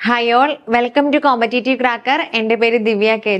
Hi all, welcome to competitive cracker. എൻ്റെ പേര് ദിവ്യ K.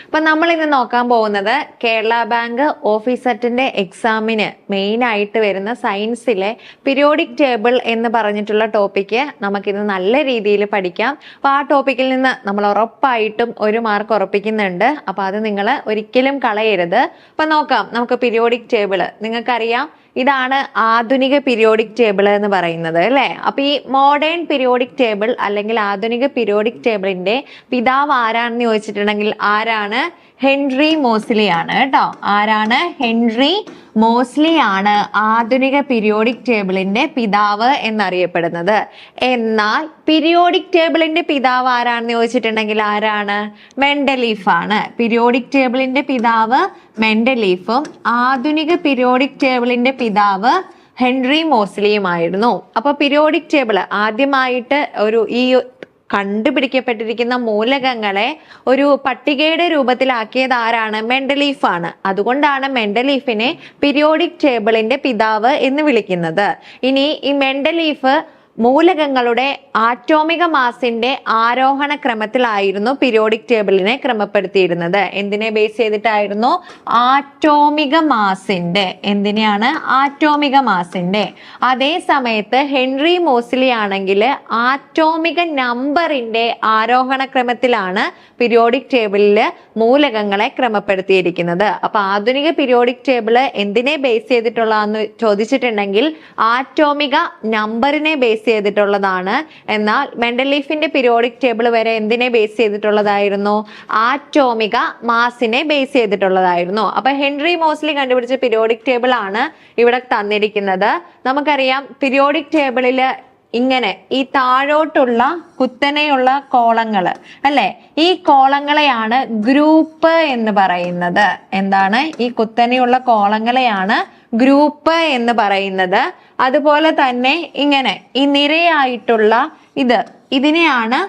അപ്പൊ നമ്മൾ ഇന്ന് നോക്കാൻ പോകുന്നത് കേരള ബാങ്ക് ഓഫീസറിന്റെ എക്സാമിന് മെയിൻ ആയിട്ട് വരുന്ന സയൻസിലെ പീരിയോഡിക് ടേബിൾ എന്ന് പറഞ്ഞിട്ടുള്ള ടോപ്പിക്ക് നമുക്കിന്ന് നല്ല രീതിയിൽ പഠിക്കാം. അപ്പൊ ആ ടോപ്പിക്കിൽ നിന്ന് നമ്മൾ ഉറപ്പായിട്ടും ഒരു മാർക്ക് ഉറപ്പിക്കുന്നുണ്ട്. അപ്പൊ അത് നിങ്ങൾ ഒരിക്കലും കളയരുത്. അപ്പൊ നോക്കാം, നമുക്ക് പീരിയോഡിക് ടേബിൾ നിങ്ങൾക്കറിയാം, ഇതാണ് ആധുനിക പീരിയോഡിക് ടേബിൾ എന്ന് പറയുന്നത് അല്ലെ. അപ്പൊ ഈ മോഡേൺ പീരിയോഡിക് ടേബിൾ അല്ലെങ്കിൽ ആധുനിക പീരിയോഡിക് ടേബിളിന്റെ പിതാവ് ആരാണെന്ന് ചോദിച്ചിട്ടുണ്ടെങ്കിൽ ആരാണ്? ഹെൻറി മോസ്ലി ആണ് കേട്ടോ. ആരാണ്? ഹെൻറി മോസ്ലി ആണ് ആധുനിക പീരിയോഡിക് ടേബിളിന്റെ പിതാവ് എന്നറിയപ്പെടുന്നത്. എന്നാൽ പീരിയോഡിക് ടേബിളിന്റെ പിതാവ് ആരാണെന്ന് ചോദിച്ചിട്ടുണ്ടെങ്കിൽ ആരാണ്? മെൻഡലീഫ് ആണ്. പീരിയോഡിക് ടേബിളിന്റെ പിതാവ് മെൻഡലീഫും ആധുനിക പീരിയോഡിക് ടേബിളിന്റെ പിതാവ് ഹെൻറി മോസ്ലിയുമായിരുന്നു. അപ്പൊ പീരിയോഡിക് ടേബിൾ ആദ്യമായിട്ട് ഈ കണ്ടുപിടിക്കപ്പെട്ടിരിക്കുന്ന മൂലകങ്ങളെ ഒരു പട്ടികയുടെ രൂപത്തിലാക്കിയത് ആരാണ്? മെൻഡലീഫ് ആണ്. അതുകൊണ്ടാണ് മെൻഡലീഫിനെ പീരിയോഡിക് ടേബിളിന്റെ പിതാവ് എന്ന് വിളിക്കുന്നത്. ഇനി ഈ മെൻഡലീഫ് മൂലകങ്ങളുടെ ആറ്റോമിക മാസിന്റെ ആരോഹണ ക്രമത്തിലായിരുന്നു പീരിയോഡിക് ടേബിളിനെ ക്രമപ്പെടുത്തിയിരുന്നത്. എന്തിനെ ബേസ് ചെയ്തിട്ടായിരുന്നു? ആറ്റോമിക മാസിന്റെ. എന്തിനെയാണ്? ആറ്റോമിക മാസിന്റെ. അതേ സമയത്ത് ഹെൻറി മോസ്ലി ആണെങ്കിൽ ആറ്റോമിക നമ്പറിന്റെ ആരോഹണ ക്രമത്തിലാണ് പീരിയോഡിക് ടേബിളില് മൂലകങ്ങളെ ക്രമപ്പെടുത്തിയിരിക്കുന്നത്. അപ്പൊ ആധുനിക പീരിയോഡിക് ടേബിള് എന്തിനെ ബേസ് ചെയ്തിട്ടുള്ളതെന്ന് ചോദിച്ചിട്ടുണ്ടെങ്കിൽ ആറ്റോമിക നമ്പറിനെ ബേസ് ചെയ്തിട്ടുള്ളതാണ്. എന്നാൽ മെൻഡലീഫിന്റെ പീരിയോഡിക് ടേബിൾ വരെ എന്തിനെ ബേസ് ചെയ്തിട്ടുള്ളതായിരുന്നു? ആറ്റോമിക മാസിനെ ബേസ് ചെയ്തിട്ടുള്ളതായിരുന്നു. അപ്പൊ ഹെൻറി മോസ്ലി കണ്ടുപിടിച്ച പീരിയോഡിക് ടേബിൾ ആണ് ഇവിടെ തന്നിരിക്കുന്നത്. നമുക്കറിയാം, പീരിയോഡിക് ടേബിളില് ഇങ്ങനെ ഈ താഴോട്ടുള്ള കുത്തനെയുള്ള കോളങ്ങള് അല്ലെ, ഈ കോളങ്ങളെയാണ് ഗ്രൂപ്പ് എന്ന് പറയുന്നത്. എന്താണ്? ഈ കുത്തനെയുള്ള കോളങ്ങളെയാണ് ഗ്രൂപ്പ് എന്ന് പറയുന്നത്. അതുപോലെ തന്നെ ഇങ്ങനെ ഈ നിരയായിട്ടുള്ള ഇതിനെയാണ്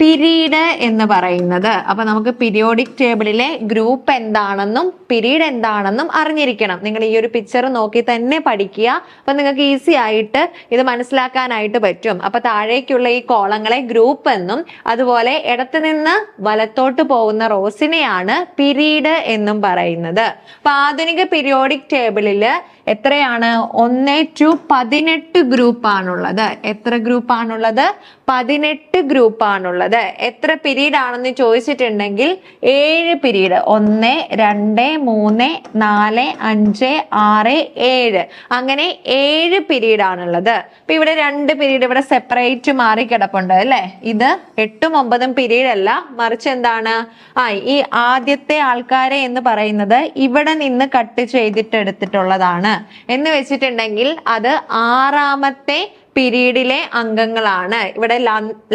പിരീഡ് എന്ന് പറയുന്നത്. അപ്പൊ നമുക്ക് പീരിയോഡിക് ടേബിളിലെ ഗ്രൂപ്പ് എന്താണെന്നും പിരീഡ് എന്താണെന്നും അറിഞ്ഞിരിക്കണം. നിങ്ങൾ ഈ ഒരു പിക്ചർ നോക്കി തന്നെ പഠിക്കുക. അപ്പൊ നിങ്ങൾക്ക് ഈസി ആയിട്ട് ഇത് മനസ്സിലാക്കാനായിട്ട് പറ്റും. അപ്പൊ താഴേക്കുള്ള ഈ കോളങ്ങളെ ഗ്രൂപ്പ് എന്നും അതുപോലെ ഇടത്ത് നിന്ന് വലത്തോട്ട് പോകുന്ന റോസിനെയാണ് പിരീഡ് എന്നും പറയുന്നത്. അപ്പൊ ആധുനിക പീരിയോഡിക് ടേബിളില് എത്രയാണ്? 1-18 ഗ്രൂപ്പ് ആണുള്ളത്. എത്ര ഗ്രൂപ്പ് ആണുള്ളത്? 18 ഗ്രൂപ്പ് ആണുള്ളത്. എത്ര പീരീഡ് ആണെന്ന് ചോദിച്ചിട്ടുണ്ടെങ്കിൽ 7 പീരീഡ്. 1, 2, 3, 4, 5, 6, 7 അങ്ങനെ 7 പീരീഡ് ആണുള്ളത്. അപ്പൊ ഇവിടെ 2 പീരീഡ് ഇവിടെ സെപ്പറേറ്റ് മാറി കിടപ്പുണ്ട് അല്ലെ. ഇത് 8ഉം 9ഉം പീരീഡ് അല്ല, മറിച്ച് എന്താണ്? ഈ ആദ്യത്തെ ആൾക്കാരെ എന്ന് പറയുന്നത് ഇവിടെ നിന്ന് കട്ട് ചെയ്തിട്ട് എടുത്തിട്ടുള്ളതാണ് എന്ന് വെച്ചിട്ടുണ്ടെങ്കിൽ അത് 6ാമത്തെ പീരീഡിലെ അംഗങ്ങളാണ്. ഇവിടെ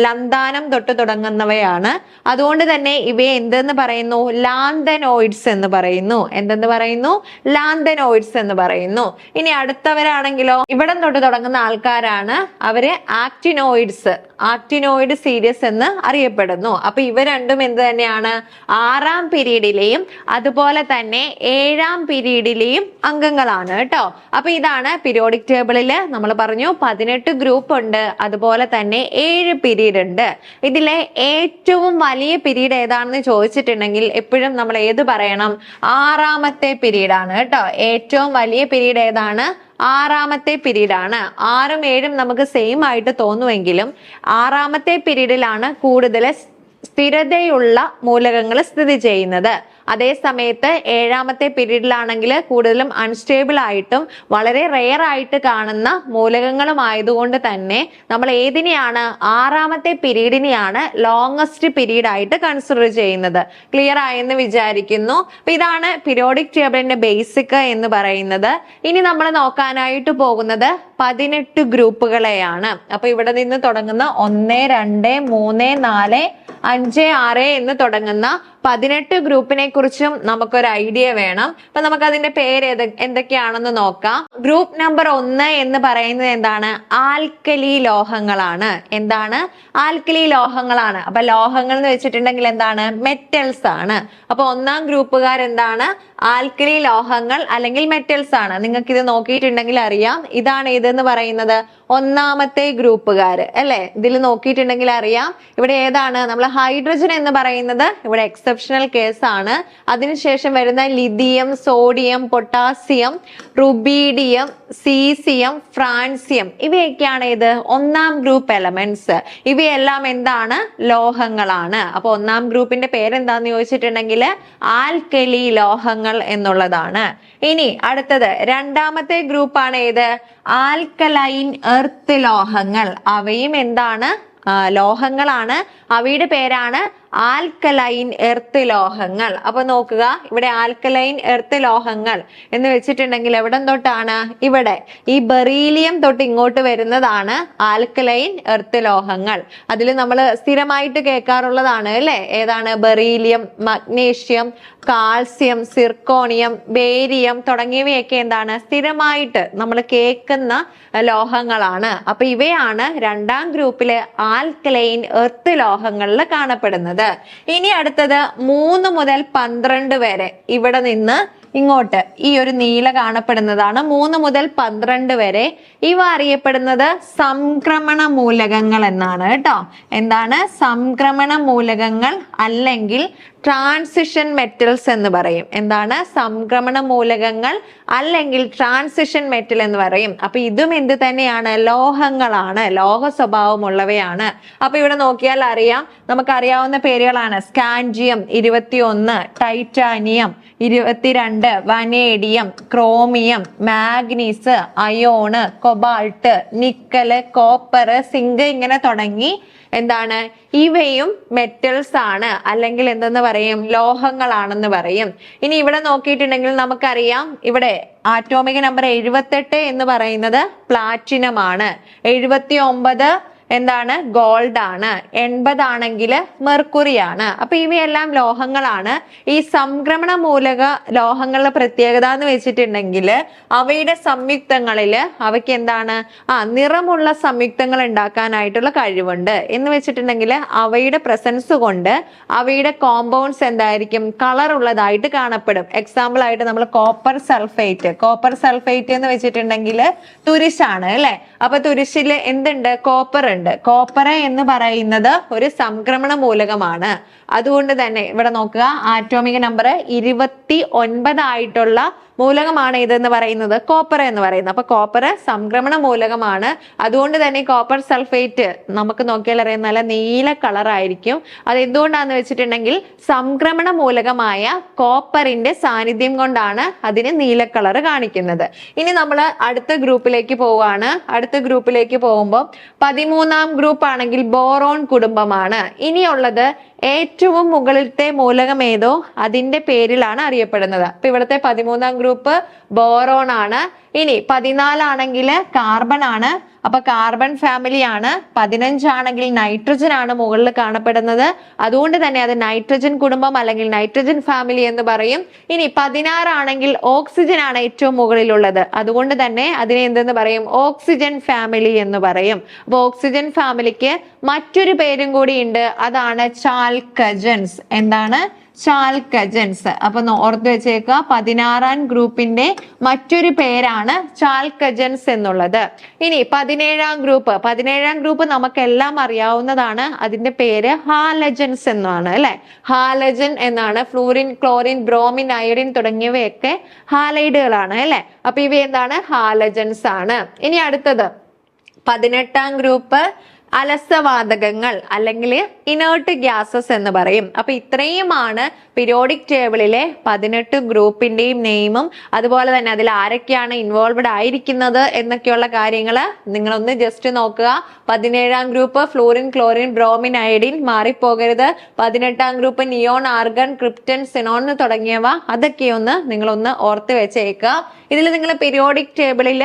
ലന്താനം തൊട്ട് തുടങ്ങുന്നവയാണ്. അതുകൊണ്ട് തന്നെ ഇവയെ എന്തെന്ന് പറയുന്നു? ലാന്തനോയിഡ്സ് എന്ന് പറയുന്നു. എന്തെന്ന് പറയുന്നു? ലാന്തനോയിഡ്സ് എന്ന് പറയുന്നു. ഇനി അടുത്തവരാണെങ്കിലോ ഇവിടം തൊട്ട് തുടങ്ങുന്ന ആൾക്കാരാണ്. അവര് ആക്ടിനോയിഡ് സീരീസ് എന്ന് അറിയപ്പെടുന്നു. അപ്പൊ ഇവ രണ്ടും എന്ത് തന്നെയാണ്? 6ാം പീരീഡിലെയും അതുപോലെ തന്നെ 7ാം പീരീഡിലെയും അംഗങ്ങളാണ് കേട്ടോ. അപ്പൊ ഇതാണ് പീരിയോഡിക് ടേബിളില് നമ്മൾ പറഞ്ഞു 18 ഗ്രൂപ്പ് ഉണ്ട്, അതുപോലെ തന്നെ 7 പീരീഡ് ഉണ്ട്. ഇതിലെ ഏറ്റവും വലിയ പീരീഡ് ഏതാണെന്ന് ചോദിച്ചിട്ടുണ്ടെങ്കിൽ എപ്പോഴും നമ്മൾ ഏത് പറയണം? 6ാമത്തെ പീരീഡ് ആണ് കേട്ടോ. ഏറ്റവും വലിയ പീരീഡ് ഏതാണ്? 6ാമത്തെ പീരീഡ് ആണ്. 6ഉം 7ഉം നമുക്ക് സെയിം ആയിട്ട് തോന്നുമെങ്കിലും 6ാമത്തെ പീരീഡിലാണ് കൂടുതൽ സ്ഥിരതയുള്ള മൂലകങ്ങൾ സ്ഥിതി ചെയ്യുന്നത്. അതേ സമയത്ത് 7ാമത്തെ പീരീഡിലാണെങ്കിൽ കൂടുതലും അൺസ്റ്റേബിൾ ആയിട്ടും വളരെ റെയർ ആയിട്ട് കാണുന്ന മൂലകങ്ങളും ആയതുകൊണ്ട് തന്നെ നമ്മൾ ഏതിനെയാണ്? 6ാമത്തെ പീരീഡിനെയാണ് ലോങ്ങസ്റ്റ് പീരീഡ് ആയിട്ട് കൺസിഡർ ചെയ്യുന്നത്. ക്ലിയർ ആയെന്ന് വിചാരിക്കുന്നു. അപ്പൊ ഇതാണ് പീരിയോഡിക് ടേബിളിന്റെ ബേസിക് എന്ന് പറയുന്നത്. ഇനി നമ്മൾ നോക്കാനായിട്ട് പോകുന്നത് 18 ഗ്രൂപ്പുകളെയാണ്. അപ്പൊ ഇവിടെ നിന്ന് തുടങ്ങുന്ന 1, 2, 3, 4, 5, 6 എന്ന് തുടങ്ങുന്ന 18 ഗ്രൂപ്പിനെ കുറിച്ചും നമുക്കൊരു ഐഡിയ വേണം. അപ്പൊ നമുക്ക് അതിന്റെ പേര് എന്തൊക്കെയാണെന്ന് നോക്കാം. ഗ്രൂപ്പ് നമ്പർ 1 എന്ന് പറയുന്നത് എന്താണ്? ആൽക്കലി ലോഹങ്ങളാണ്. എന്താണ്? ആൽക്കലി ലോഹങ്ങളാണ്. അപ്പൊ ലോഹങ്ങൾ എന്ന് വെച്ചിട്ടുണ്ടെങ്കിൽ എന്താണ്? മെറ്റൽസ് ആണ്. അപ്പൊ ഒന്നാം ഗ്രൂപ്പുകാർ എന്താണ്? ആൽക്കലി ലോഹങ്ങൾ അല്ലെങ്കിൽ മെറ്റൽസ് ആണ്. നിങ്ങൾക്ക് ഇത് നോക്കിയിട്ടുണ്ടെങ്കിൽ അറിയാം. ഇതാണ് ഇതെന്ന് പറയുന്നത് ഒന്നാമത്തെ ഗ്രൂപ്പുകാര് അല്ലെ. ഇതിൽ നോക്കിയിട്ടുണ്ടെങ്കിൽ അറിയാം ഇവിടെ ഏതാണ്? നമ്മൾ ഹൈഡ്രജൻ എന്ന് പറയുന്നത് ഇവിടെ എക്സെപ്ഷണൽ കേസ് ആണ്. അതിനുശേഷം വരുന്ന lithium, sodium, potassium, rubidium, caesium, francium ഇവയൊക്കെയാണ് ഇത് ഒന്നാം ഗ്രൂപ്പ് എലമെന്റ്സ്. ഇവയെല്ലാം എന്താണ്? ലോഹങ്ങളാണ്. അപ്പൊ ഒന്നാം ഗ്രൂപ്പിന്റെ പേരെന്താന്ന് ചോദിച്ചിട്ടുണ്ടെങ്കിൽ ആൽക്കലി ലോഹങ്ങൾ എന്നുള്ളതാണ്. ഇനി അടുത്തത് രണ്ടാമത്തെ ഗ്രൂപ്പാണ് ഏത്? ആൽക്കലൈൻ എർത്ത് ലോഹങ്ങൾ. അവയും എന്താണ്? ലോഹങ്ങളാണ്. അവയുടെ പേരാണ് ആൽക്കലൈൻ എർത്ത് ലോഹങ്ങൾ. അപ്പൊ നോക്കുക, ഇവിടെ ആൽക്കലൈൻ എർത്ത് ലോഹങ്ങൾ എന്ന് വെച്ചിട്ടുണ്ടെങ്കിൽ എവിടെ തൊട്ടാണ്? ഇവിടെ ഈ ബെറീലിയം തൊട്ട് ഇങ്ങോട്ട് വരുന്നതാണ് ആൽക്കലൈൻ എർത്ത് ലോഹങ്ങൾ. അതിൽ നമ്മൾ സ്ഥിരമായിട്ട് കേൾക്കാറുള്ളതാണ് അല്ലെ. ഏതാണ്? Beryllium, magnesium, calcium, zirconium, barium തുടങ്ങിയവയൊക്കെ എന്താണ്? സ്ഥിരമായിട്ട് നമ്മൾ കേൾക്കുന്ന ലോഹങ്ങളാണ്. അപ്പൊ ഇവയാണ് രണ്ടാം ഗ്രൂപ്പിലെ ആൽക്കലൈൻ എർത്ത് ലോഹങ്ങളിൽ കാണപ്പെടുന്നത്. ഇനി അടുത്തത് 3 മുതൽ 12 വരെ. ഇവിടെ നിന്ന് ഇങ്ങോട്ട് ഈ ഒരു നീല കാണപ്പെടുന്നതാണ് 3 മുതൽ 12 വരെ. ഇവ അറിയപ്പെടുന്നത് സംക്രമണ മൂലകങ്ങൾ എന്നാണ് കേട്ടോ. എന്താണ്? സംക്രമണ മൂലകങ്ങൾ അല്ലെങ്കിൽ ട്രാൻസിഷൻ മെറ്റൽസ് എന്ന് പറയും. എന്താണ്? സംക്രമണ മൂലകങ്ങൾ അല്ലെങ്കിൽ ട്രാൻസിഷൻ മെറ്റൽ എന്ന് പറയും. അപ്പൊ ഇതും എന്ത് തന്നെയാണ്? ലോഹങ്ങളാണ്. ലോഹ സ്വഭാവമുള്ളവയാണ്. അപ്പൊ ഇവിടെ നോക്കിയാൽ അറിയാം, നമുക്കറിയാവുന്ന പേരുകളാണ് scandium 21, titanium 22, vanadium, chromium, മാഗ്നീസ്, ion, cobalt, നിക്കല്, കോപ്പർ, സിങ്ക് ഇങ്ങനെ തുടങ്ങി എന്താണ്? ഇവയും മെറ്റൽസ് ആണ് അല്ലെങ്കിൽ എന്തെന്ന് പറയും? ലോഹങ്ങളാണെന്ന് പറയും. ഇനി ഇവിടെ നോക്കിയിട്ടുണ്ടെങ്കിൽ നമുക്കറിയാം ഇവിടെ ആറ്റോമിക് നമ്പർ 78 എന്ന് പറയുന്നത് പ്ലാറ്റിനം ആണ്. 79 എന്താണ്? ഗോൾഡ് ആണ്. 80 ആണെങ്കിൽ മെർക്കുറി ആണ്. അപ്പൊ ഇവയെല്ലാം ലോഹങ്ങളാണ്. ഈ സംക്രമണ മൂലക ലോഹങ്ങളുടെ പ്രത്യേകത എന്ന് വെച്ചിട്ടുണ്ടെങ്കിൽ അവയുടെ സംയുക്തങ്ങളിൽ അവയ്ക്ക് എന്താണ്? നിറമുള്ള സംയുക്തങ്ങൾ ഉണ്ടാക്കാനായിട്ടുള്ള കഴിവുണ്ട്. എന്ന് വെച്ചിട്ടുണ്ടെങ്കിൽ അവയുടെ പ്രസൻസ് കൊണ്ട് അവയുടെ കോമ്പൗണ്ട്സ് എന്തായിരിക്കും? കളർ ഉള്ളതായിട്ട് കാണപ്പെടും. എക്സാമ്പിൾ ആയിട്ട് നമ്മൾ കോപ്പർ സൾഫേറ്റ് എന്ന് വെച്ചിട്ടുണ്ടെങ്കിൽ തുരിശാണ് അല്ലെ. അപ്പൊ തുരിശിൽ എന്തുണ്ട്? കോപ്പർ ഉണ്ട്. കോപ്പർ എന്ന് പറയുന്നത് ഒരു സംക്രമണ മൂലകമാണ്. അതുകൊണ്ട് തന്നെ ഇവിടെ നോക്കുക, ആറ്റോമിക് നമ്പർ 29 ആയിട്ടുള്ള മൂലകമാണ് ഇതെന്ന് പറയുന്നത് കോപ്പർ എന്ന് പറയുന്നത്. അപ്പൊ കോപ്പർ സംക്രമണ മൂലകമാണ്. അതുകൊണ്ട് തന്നെ കോപ്പർ സൾഫേറ്റ് നമുക്ക് നോക്കിയാൽ അറിയാം നല്ല നീല കളർ ആയിരിക്കും. അത് എന്തുകൊണ്ടാന്ന് വെച്ചിട്ടുണ്ടെങ്കിൽ സംക്രമണ മൂലകമായ കോപ്പറിന്റെ സാന്നിധ്യം കൊണ്ടാണ് അതിന് നീല കളർ കാണിക്കുന്നത്. ഇനി നമ്മൾ അടുത്ത ഗ്രൂപ്പിലേക്ക് പോവാണ്. അടുത്ത ഗ്രൂപ്പിലേക്ക് പോകുമ്പോൾ 13ാം ഗ്രൂപ്പ് ആണെങ്കിൽ ബോറോൺ കുടുംബമാണ്. ഇനിയുള്ളത് ഏറ്റവും മുകളിലത്തെ മൂലകം ഏതോ അതിന്റെ പേരിലാണ് അറിയപ്പെടുന്നത്. അപ്പൊ ഇവിടുത്തെ 13ാം ഗ്രൂപ്പ് ബോറോൺ ആണ്. ഇനി 14 ആണെങ്കിൽ കാർബൺ ആണ്. അപ്പൊ കാർബൺ ഫാമിലി ആണ്. 15 ആണെങ്കിൽ നൈട്രജൻ ആണ് മുകളിൽ കാണപ്പെടുന്നത്. അതുകൊണ്ട് തന്നെ അത് നൈട്രജൻ കുടുംബം അല്ലെങ്കിൽ നൈട്രജൻ ഫാമിലി എന്ന് പറയും. ഇനി 16 ആണെങ്കിൽ ഓക്സിജൻ ആണ് ഏറ്റവും മുകളിലുള്ളത്. അതുകൊണ്ട് തന്നെ അതിനെ എന്തെന്ന് പറയും? ഓക്സിജൻ ഫാമിലി എന്ന് പറയും. അപ്പൊ ഓക്സിജൻ ഫാമിലിക്ക് മറ്റൊരു പേരും കൂടി ഉണ്ട്. അതാണ് ചാൽക്കജൻസ്. എന്താണ്? ചാൽക്കജൻസ്. അപ്പൊ ഓർത്ത് വെച്ചേക്കുക, 16ാം ഗ്രൂപ്പിന്റെ മറ്റൊരു പേരാണ് ചാൽക്കജൻസ് എന്നുള്ളത്. ഇനി 17ാം ഗ്രൂപ്പ് നമുക്കെല്ലാം അറിയാവുന്നതാണ്. അതിന്റെ പേര് ഹാലജൻസ് എന്നാണ് അല്ലെ. ഹാലജൻ എന്നാണ്. ഫ്ലൂറിൻ, ക്ലോറിൻ, ബ്രോമിൻ, അയോഡിൻ തുടങ്ങിയവയൊക്കെ ഹാലൈഡുകളാണ് അല്ലെ. അപ്പൊ ഇവ എന്താണ്? ഹാലജൻസ് ആണ്. ഇനി അടുത്തത് 18ാം ഗ്രൂപ്പ് അലസവാതകങ്ങൾ അല്ലെങ്കിൽ ഇനേർട്ട് ഗ്യാസസ് എന്ന് പറയും. അപ്പൊ ഇത്രയുമാണ് പീരിയോഡിക് ടേബിളിലെ 18 ഗ്രൂപ്പിന്റെയും നെയിമും അതുപോലെ തന്നെ അതിൽ ആരൊക്കെയാണ് ഇൻവോൾവഡ് ആയിരിക്കുന്നത് എന്നൊക്കെയുള്ള കാര്യങ്ങൾ നിങ്ങളൊന്ന് ജസ്റ്റ് നോക്കുക. 17ാം group fluorine, chlorine, bromine, iodine മാറിപ്പോകരുത്. 18ാം group neon, argon, krypton, xenon തുടങ്ങിയവ അതൊക്കെ നിങ്ങളൊന്ന് ഓർത്ത് വെച്ചേക്കുക. ഇതിൽ നിങ്ങൾ പീരിയോഡിക് ടേബിളിൽ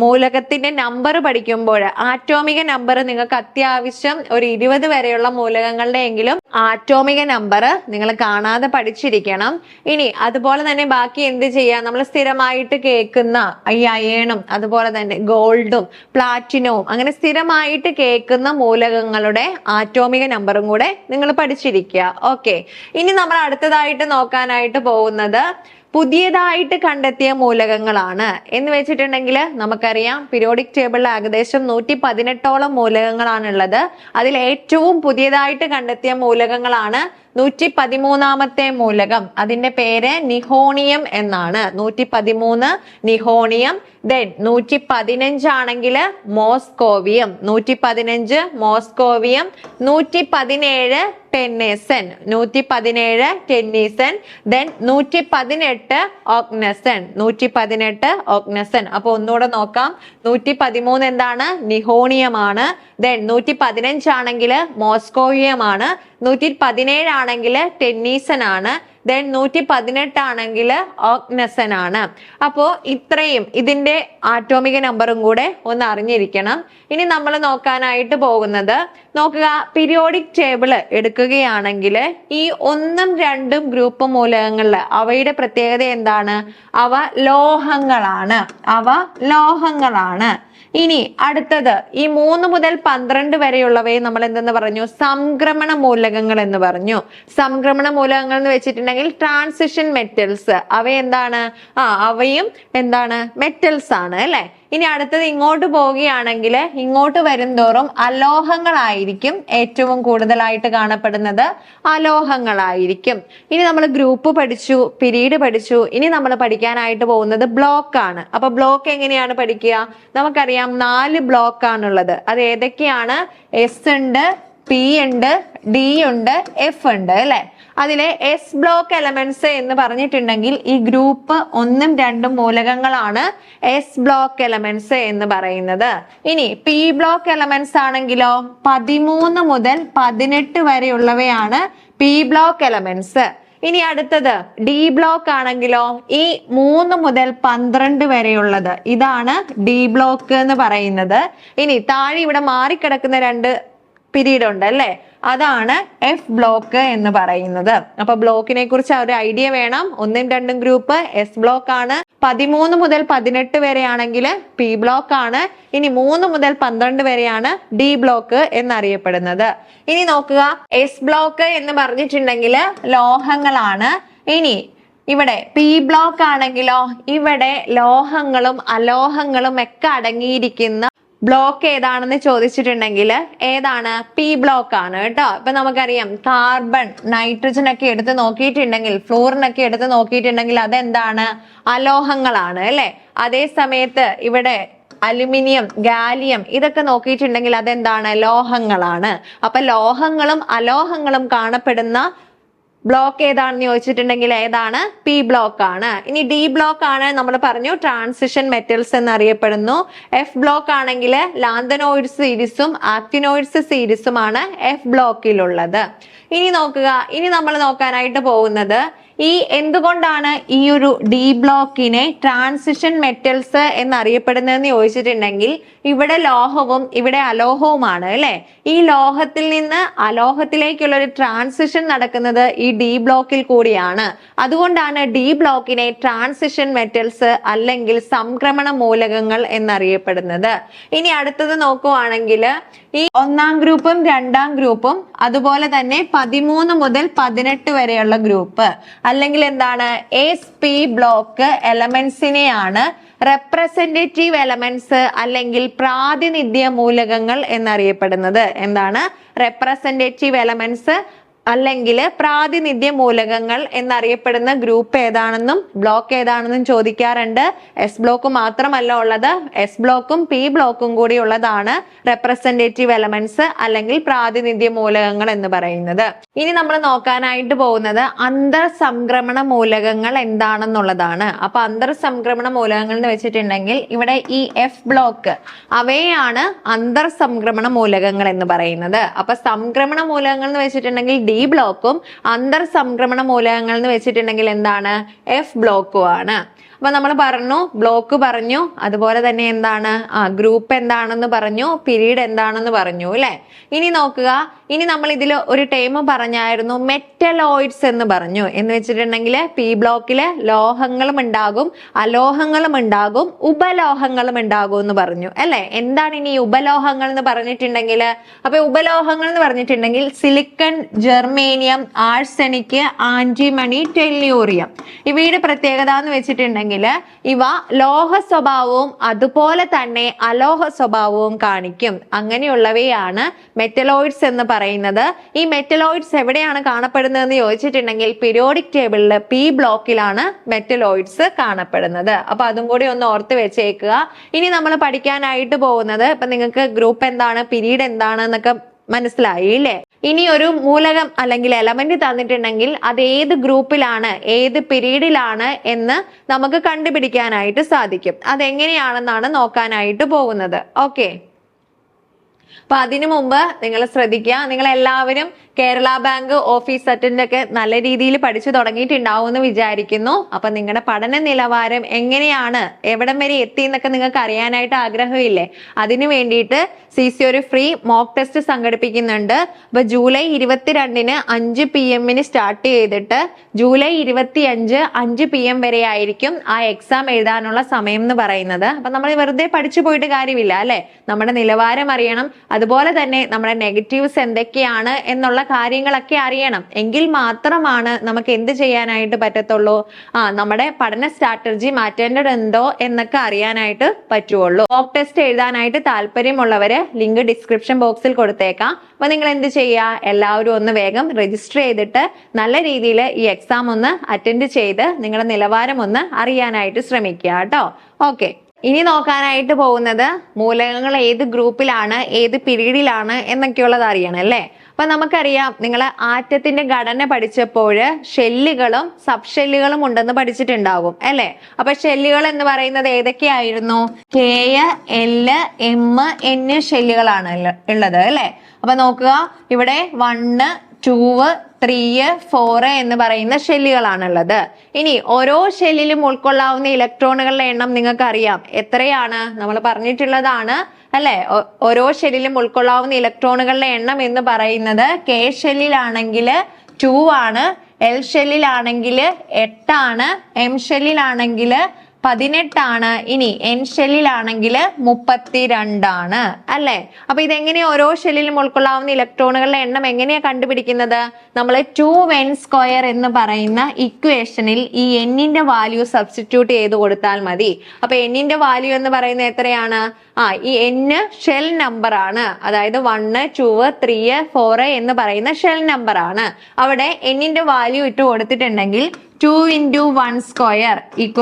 മൂലകത്തിന്റെ നമ്പർ പഠിക്കുമ്പോൾ ആറ്റോമിക നമ്പർ നിങ്ങൾക്ക് അത്യാവശ്യം ഒരു 20 വരെയുള്ള മൂലകങ്ങളുടെ എങ്കിലും ആറ്റോമിക നമ്പർ നിങ്ങൾ കാണാതെ പഠിച്ചിരിക്കണം. ഇനി അതുപോലെ തന്നെ ബാക്കി എന്ത് ചെയ്യാം, നമ്മൾ സ്ഥിരമായിട്ട് കേൾക്കുന്ന ഈ അയേണും അതുപോലെ തന്നെ ഗോൾഡും പ്ലാറ്റിനവും അങ്ങനെ സ്ഥിരമായിട്ട് കേൾക്കുന്ന മൂലകങ്ങളുടെ ആറ്റോമിക നമ്പറും കൂടെ നിങ്ങൾ പഠിച്ചിരിക്കുക. ഓക്കെ, ഇനി നമ്മൾ അടുത്തതായിട്ട് നോക്കാനായിട്ട് പോകുന്നത് പുതിയതായിട്ട് കണ്ടെത്തിയ മൂലകങ്ങളാണ്. എന്ന് വെച്ചിട്ടുണ്ടെങ്കിൽ നമുക്കറിയാം പീരിയോഡിക് ടേബിളിൽ ഏകദേശം 118ഓളം മൂലകങ്ങളാണുള്ളത്. അതിൽ ഏറ്റവും പുതിയതായിട്ട് കണ്ടെത്തിയ മൂലകങ്ങളാണ് 113ാമത്തെ മൂലകം. അതിന്റെ പേര് നിഹോണിയം എന്നാണ്. 113 നിഹോണിയം. ദെൻ 115 ആണെങ്കിൽ moscovium, 115 moscovium. 117 Tennyson, 117 Tennyson. Then 118 ഓഗ്നസൺ, 118 ഓഗ്നസൺ. അപ്പൊ ഒന്നുകൂടെ നോക്കാം. 113 എന്താണ്? നിഹോണിയമാണ്. ദെൻ 115 ആണെങ്കിൽ മോസ്കോവിയം ആണ്. 117 ആണെങ്കിൽ ടെന്നീസൺ ആണ്. ദെൻ 118 ആണെങ്കിൽ ഓഗ്നസൺ ആണ്. അപ്പോ ഇത്രയും ഇതിന്റെ ആറ്റോമിക നമ്പറും കൂടെ ഒന്ന് അറിഞ്ഞിരിക്കണം. ഇനി നമ്മൾ നോക്കാനായിട്ട് പോകുന്നത്, നോക്കുക, പീരിയോഡിക് ടേബിൾ എടുക്കുകയാണെങ്കിൽ ഈ 1ഉം 2ഉം ഗ്രൂപ്പ് മൂലകങ്ങളിൽ അവയുടെ പ്രത്യേകത എന്താണ്? അവ ലോഹങ്ങളാണ്. അവ ലോഹങ്ങളാണ്. ഇനി അടുത്തത് ഈ 3 മുതൽ 12 വരെയുള്ളവയെ നമ്മൾ എന്തെന്ന് പറഞ്ഞു? സംക്രമണ മൂലകങ്ങൾ എന്ന് പറഞ്ഞു. സംക്രമണ മൂലകങ്ങൾ എന്ന് വെച്ചിട്ടുണ്ടെങ്കിൽ ട്രാൻസിഷൻ മെറ്റൽസ്. അവ എന്താണ്? അവയും എന്താണ്? മെറ്റൽസ് ആണ് അല്ലെ. ഇനി അടുത്തത് ഇങ്ങോട്ട് പോവുകയാണെങ്കിൽ ഇങ്ങോട്ട് വരുംതോറും അലോഹങ്ങളായിരിക്കും ഏറ്റവും കൂടുതലായിട്ട് കാണപ്പെടുന്നത്. അലോഹങ്ങളായിരിക്കും. ഇനി നമ്മൾ ഗ്രൂപ്പ് പഠിച്ചു, പീരീഡ് പഠിച്ചു. ഇനി നമ്മൾ പഠിക്കാനായിട്ട് പോകുന്നത് ബ്ലോക്ക് ആണ്. അപ്പൊ ബ്ലോക്ക് എങ്ങനെയാണ് പഠിക്കുക? നമുക്കറിയാം 4 ബ്ലോക്ക് ആണുള്ളത്. അത് ഏതൊക്കെയാണ്? എസ് ഉണ്ട്, പി ഉണ്ട്, ഡി ഉണ്ട്, എഫ് ഉണ്ട് അല്ലെ. അതിലെ എസ് ബ്ലോക്ക് എലമെന്റ്സ് എന്ന് പറഞ്ഞിട്ടുണ്ടെങ്കിൽ ഈ ഗ്രൂപ്പ് 1ഉം 2ഉം മൂലകങ്ങളാണ് എസ് ബ്ലോക്ക് എലമെന്റ്സ് എന്ന് പറയുന്നത്. ഇനി പി ബ്ലോക്ക് എലമെന്റ്സ് ആണെങ്കിലോ 13 മുതൽ 18 വരെയുള്ളവയാണ് പി ബ്ലോക്ക് എലമെന്റ്സ്. ഇനി അടുത്തത് ഡി ബ്ലോക്ക് ആണെങ്കിലോ ഈ 3 മുതൽ 12 വരെയുള്ളത് ഇതാണ് ഡി ബ്ലോക്ക് എന്ന് പറയുന്നത്. ഇനി താഴെ ഇവിടെ മാറിക്കിടക്കുന്ന 2 പീരീഡ് ഉണ്ട് അല്ലെ, അതാണ് എഫ് ബ്ലോക്ക് എന്ന് പറയുന്നത്. അപ്പൊ ബ്ലോക്കിനെ കുറിച്ച് ഒരു ഐഡിയ വേണം. 1ഉം 2ഉം ഗ്രൂപ്പ് എസ് ബ്ലോക്ക് ആണ്. 13 മുതൽ 18 വരെയാണെങ്കിൽ പി ബ്ലോക്ക് ആണ്. ഇനി 3 മുതൽ 12 വരെയാണ് ഡി ബ്ലോക്ക് എന്നറിയപ്പെടുന്നത്. ഇനി നോക്കുക, എസ് ബ്ലോക്ക് എന്ന് പറഞ്ഞിട്ടുണ്ടെങ്കിൽ ലോഹങ്ങളാണ്. ഇനി ഇവിടെ പി ബ്ലോക്ക് ആണെങ്കിലോ ഇവിടെ ലോഹങ്ങളും അലോഹങ്ങളും ഒക്കെ അടങ്ങിയിരിക്കുന്ന ബ്ലോക്ക് ഏതാണെന്ന് ചോദിച്ചിട്ടുണ്ടെങ്കിൽ ഏതാണ്? പി ബ്ലോക്ക് ആണ് കേട്ടോ. ഇപ്പൊ നമുക്കറിയാം കാർബൺ, നൈട്രജൻ ഒക്കെ എടുത്ത് നോക്കിയിട്ടുണ്ടെങ്കിൽ, ഫ്ലൂറിനൊക്കെ എടുത്ത് നോക്കിയിട്ടുണ്ടെങ്കിൽ അതെന്താണ്? അലോഹങ്ങളാണ് അല്ലെ. അതേ സമയത്ത് ഇവിടെ അലുമിനിയം, ഗാലിയം ഇതൊക്കെ നോക്കിയിട്ടുണ്ടെങ്കിൽ അതെന്താണ്? ലോഹങ്ങളാണ്. അപ്പൊ ലോഹങ്ങളും അലോഹങ്ങളും കാണപ്പെടുന്ന ബ്ലോക്ക് ഏതാണെന്ന് ചോദിച്ചിട്ടുണ്ടെങ്കിൽ ഏതാണ്? പി ബ്ലോക്ക് ആണ്. ഇനി ഡി ബ്ലോക്ക് ആണ്, നമ്മൾ പറഞ്ഞു ട്രാൻസിഷൻ മെറ്റൽസ് എന്നറിയപ്പെടുന്നു. എഫ് ബ്ലോക്ക് ആണെങ്കിൽ ലാന്തനോയിഡ്സ് സീരീസും ആക്ടിനോയിഡ്സ് സീരീസുമാണ് എഫ് ബ്ലോക്കിലുള്ളത്. ഇനി നോക്കുക, ഇനി നമ്മൾ നോക്കാനായിട്ട് പോകുന്നത് ഈ എന്തുകൊണ്ടാണ് ഈ ഒരു ഡി ബ്ലോക്കിനെ ട്രാൻസിഷൻ മെറ്റൽസ് എന്നറിയപ്പെടുന്നതെന്ന് ചോദിച്ചിട്ടുണ്ടെങ്കിൽ ഇവിടെ ലോഹവും ഇവിടെ അലോഹവുമാണ് അല്ലെ. ഈ ലോഹത്തിൽ നിന്ന് അലോഹത്തിലേക്കുള്ള ഒരു ട്രാൻസിഷൻ നടക്കുന്നത് ഈ ഡി ബ്ലോക്കിൽ കൂടിയാണ്. അതുകൊണ്ടാണ് ഡി ബ്ലോക്കിനെ ട്രാൻസിഷൻ മെറ്റൽസ് അല്ലെങ്കിൽ സംക്രമണ മൂലകങ്ങൾ എന്നറിയപ്പെടുന്നത്. ഇനി അടുത്തത് നോക്കുവാണെങ്കിൽ ഈ 1ആം ഗ്രൂപ്പും 2ആം ഗ്രൂപ്പും അതുപോലെ തന്നെ 13 മുതൽ 18 വരെയുള്ള ഗ്രൂപ്പ് അല്ലെങ്കിൽ എന്താണ്? എസ് പി ബ്ലോക്ക് എലമെന്റ്സിനെയാണ് റെപ്രസെന്റേറ്റീവ് എലമെന്റ്സ് അല്ലെങ്കിൽ പ്രാതിനിധ്യ മൂലകങ്ങൾ എന്നറിയപ്പെടുന്നത്. എന്താണ്? റെപ്രസെന്റേറ്റീവ് എലമെന്റ്സ് അല്ലെങ്കിൽ പ്രാതിനിധ്യ മൂലകങ്ങൾ എന്നറിയപ്പെടുന്ന ഗ്രൂപ്പ് ഏതാണെന്നും ബ്ലോക്ക് ഏതാണെന്നും ചോദിക്കാറുണ്ട്. എസ് ബ്ലോക്ക് മാത്രമല്ല ഉള്ളത്, എസ് ബ്ലോക്കും പി ബ്ലോക്കും കൂടി ഉള്ളതാണ് റെപ്രസെന്റേറ്റീവ് എലമെന്റ്സ് അല്ലെങ്കിൽ പ്രാതിനിധ്യ മൂലകങ്ങൾ എന്ന് പറയുന്നത്. ഇനി നമ്മൾ നോക്കാനായിട്ട് പോകുന്നത് അന്തർസംക്രമണ മൂലകങ്ങൾ എന്താണെന്നുള്ളതാണ്. അപ്പൊ അന്തർസംക്രമണ മൂലകങ്ങൾ എന്ന് വെച്ചിട്ടുണ്ടെങ്കിൽ ഇവിടെ ഈ എഫ് ബ്ലോക്ക് അവയാണ് അന്തർസംക്രമണ മൂലകങ്ങൾ എന്ന് പറയുന്നത്. അപ്പൊ സംക്രമണ മൂലകങ്ങൾ എന്ന് വെച്ചിട്ടുണ്ടെങ്കിൽ ഡി ബ്ലോക്കും അന്തർസംക്രമണ മൂലകങ്ങൾ എന്ന് വെച്ചിട്ടുണ്ടെങ്കിൽ എന്താണ്? എഫ് ബ്ലോക്കും ആണ്. അപ്പൊ നമ്മൾ പറഞ്ഞു ബ്ലോക്ക് പറഞ്ഞു, അതുപോലെ തന്നെ എന്താണ് ഗ്രൂപ്പ് എന്താണെന്ന് പറഞ്ഞു, പീരീഡ് എന്താണെന്ന് പറഞ്ഞു അല്ലെ. ഇനി നോക്കുക, ഇനി നമ്മൾ ഇതിൽ ഒരു ടേം പറഞ്ഞായിരുന്നു മെറ്റലോയിഡ്സ് എന്ന് പറഞ്ഞു. എന്ന് വെച്ചിട്ടുണ്ടെങ്കിൽ പി ബ്ലോക്കില് ലോഹങ്ങളും ഉണ്ടാകും, അലോഹങ്ങളും ഉണ്ടാകും, ഉപലോഹങ്ങളും ഉണ്ടാകും എന്ന് പറഞ്ഞു അല്ലെ. എന്താണ് ഇനി ഉപലോഹങ്ങൾ എന്ന് പറഞ്ഞിട്ടുണ്ടെങ്കിൽ? അപ്പൊ ഉപലോഹങ്ങൾ എന്ന് പറഞ്ഞിട്ടുണ്ടെങ്കിൽ silicon, germanium, arsenic, antimony, tellurium. ഇവയുടെ പ്രത്യേകത എന്ന് വെച്ചിട്ടുണ്ടെങ്കിൽ ഇവ ലോഹ സ്വഭാവവും അതുപോലെ തന്നെ അലോഹ സ്വഭാവവും കാണിക്കും. അങ്ങനെയുള്ളവയാണ് മെറ്റലോയിഡ്സ് എന്ന് പറയുന്നത്. ഈ മെറ്റലോയിഡ്സ് എവിടെയാണ് കാണപ്പെടുന്നതെന്ന് ചോദിച്ചിട്ടുണ്ടെങ്കിൽ പീരിയോഡിക് ടേബിളിൽ പി ബ്ലോക്കിലാണ് മെറ്റലോയിഡ്സ് കാണപ്പെടുന്നത്. അപ്പൊ അതും കൂടി ഒന്ന് ഓർത്ത് വെച്ചേക്കുക. ഇനി നമ്മൾ പഠിക്കാനായിട്ട് പോകുന്നത്, ഇപ്പൊ നിങ്ങൾക്ക് ഗ്രൂപ്പ് എന്താണ്, പീരീഡ് എന്താണ് എന്നൊക്കെ മനസ്സിലായി ഇല്ലേ. ഇനി ഒരു മൂലകം അല്ലെങ്കിൽ എലമെന്റ് തന്നിട്ടുണ്ടെങ്കിൽ അത് ഏത് ഗ്രൂപ്പിലാണ് ഏത് പീരീഡിലാണ് എന്ന് നമുക്ക് കണ്ടുപിടിക്കാനായിട്ട് സാധിക്കും. അതെങ്ങനെയാണെന്നാണ് നോക്കാനായിട്ട് പോകുന്നത്. ഓക്കെ, അപ്പൊ അതിനു മുമ്പ് നിങ്ങൾ ശ്രദ്ധിക്കുക, നിങ്ങൾ എല്ലാവരും കേരള ബാങ്ക് ഓഫീസ് അറ്റൻഡ് ഒക്കെ നല്ല രീതിയിൽ പഠിച്ചു തുടങ്ങിയിട്ടുണ്ടാവും എന്ന് വിചാരിക്കുന്നു. അപ്പൊ നിങ്ങളുടെ പഠന നിലവാരം എങ്ങനെയാണ്, എവിടം വരെ എത്തി എന്നൊക്കെ നിങ്ങൾക്ക് അറിയാനായിട്ട് ആഗ്രഹമില്ലേ? അതിനു വേണ്ടിയിട്ട് CC ഒരു ഫ്രീ മോക്ക് ടെസ്റ്റ് സംഘടിപ്പിക്കുന്നുണ്ട്. അപ്പൊ ജൂലൈ 22-ന് 5 PM സ്റ്റാർട്ട് ചെയ്തിട്ട് ജൂലൈ 25 5 PM വരെ ആയിരിക്കും ആ എക്സാം എഴുതാനുള്ള സമയം എന്ന് പറയുന്നത്. അപ്പൊ നമ്മൾ വെറുതെ പഠിച്ചു പോയിട്ട് കാര്യമില്ല അല്ലെ, നമ്മുടെ നിലവാരം അറിയണം, അതുപോലെ തന്നെ നമ്മുടെ നെഗറ്റീവ്സ് എന്തൊക്കെയാണ് എന്നുള്ള കാര്യങ്ങളൊക്കെ അറിയണം. എങ്കിൽ മാത്രമാണ് നമുക്ക് എന്ത് ചെയ്യാനായിട്ട് പറ്റത്തുള്ളൂ, നമ്മുടെ പഠന സ്ട്രാറ്റജി മാറ്റേണ്ടതുണ്ടോ എന്നൊക്കെ അറിയാനായിട്ട് പറ്റുള്ളൂ. മോക്ക് ടെസ്റ്റ് എഴുതാനായിട്ട് താല്പര്യമുള്ളവര് ലിങ്ക് ഡിസ്ക്രിപ്ഷൻ ബോക്സിൽ കൊടുത്തേക്കാം. അപ്പൊ നിങ്ങൾ എന്ത് ചെയ്യുക, എല്ലാവരും ഒന്ന് വേഗം രജിസ്റ്റർ ചെയ്തിട്ട് നല്ല രീതിയിൽ ഈ എക്സാം ഒന്ന് അറ്റൻഡ് ചെയ്ത് നിങ്ങളുടെ നിലവാരം ഒന്ന് അറിയാനായിട്ട് ശ്രമിക്കുക കേട്ടോ. ഓക്കെ, ഇനി നോക്കാനായിട്ട് പോകുന്നത് മൂലകങ്ങൾ ഏത് ഗ്രൂപ്പിലാണ് ഏത് പീരീഡിലാണ് എന്നൊക്കെയുള്ളത് അറിയണം അല്ലേ. അപ്പൊ നമുക്കറിയാം, നിങ്ങൾ ആറ്റത്തിന്റെ ഘടന പഠിച്ചപ്പോൾ ഷെല്ലുകളും സബ് ഷെല്ലുകളും ഉണ്ടെന്ന് പഠിച്ചിട്ടുണ്ടാകും അല്ലെ. അപ്പൊ ഷെല്ലുകൾ എന്ന് പറയുന്നത് ഏതൊക്കെയായിരുന്നു? K, L, M, N ഷെല്ലുകളാണ് ഉള്ളത് അല്ലെ. അപ്പൊ നോക്കുക, ഇവിടെ 1, 2, 3, 4 എന്ന് പറയുന്ന ഷെല്ലുകളാണുള്ളത്. ഇനി ഓരോ ഷെല്ലിലും ഉൾക്കൊള്ളാവുന്ന ഇലക്ട്രോണുകളുടെ എണ്ണം നിങ്ങൾക്ക് അറിയാം. എത്രയാണ് നമ്മൾ പറഞ്ഞിട്ടുള്ളതാണ് അല്ലെ. ഓരോ ഷെല്ലിലും ഉൾക്കൊള്ളാവുന്ന ഇലക്ട്രോണുകളുടെ എണ്ണം എന്ന് പറയുന്നത് K ഷെല്ലിലാണെങ്കിൽ 2 ആണ്, L ഷെല്ലിലാണെങ്കിൽ 8 ആണ്, M ഷെല്ലിലാണെങ്കിൽ 18 ആണ്, ഇനി N ഷെല്ലിലാണെങ്കിൽ 32 ആണ് അല്ലെ. അപ്പൊ ഇതെങ്ങനെയാ ഓരോ ഷെല്ലിലും ഉൾക്കൊള്ളാവുന്ന ഇലക്ട്രോണുകളുടെ എണ്ണം എങ്ങനെയാ കണ്ടുപിടിക്കുന്നത്? നമ്മൾ 2n² എന്ന് പറയുന്ന ഇക്വേഷനിൽ ഈ n-ന്റെ വാല്യൂ സബ്സ്റ്റിറ്റ്യൂട്ട് ചെയ്ത് കൊടുത്താൽ മതി. അപ്പൊ n-ന്റെ വാല്യൂ എന്ന് പറയുന്നത് എത്രയാണ്? ഈ n ഷെൽ നമ്പർ ആണ്, അതായത് 1, 2, 3, 4 എന്ന് പറയുന്ന ഷെൽ നമ്പർ ആണ്. അവിടെ n-ന്റെ വാല്യൂ ഇട്ട് കൊടുത്തിട്ടുണ്ടെങ്കിൽ 2 × 1² =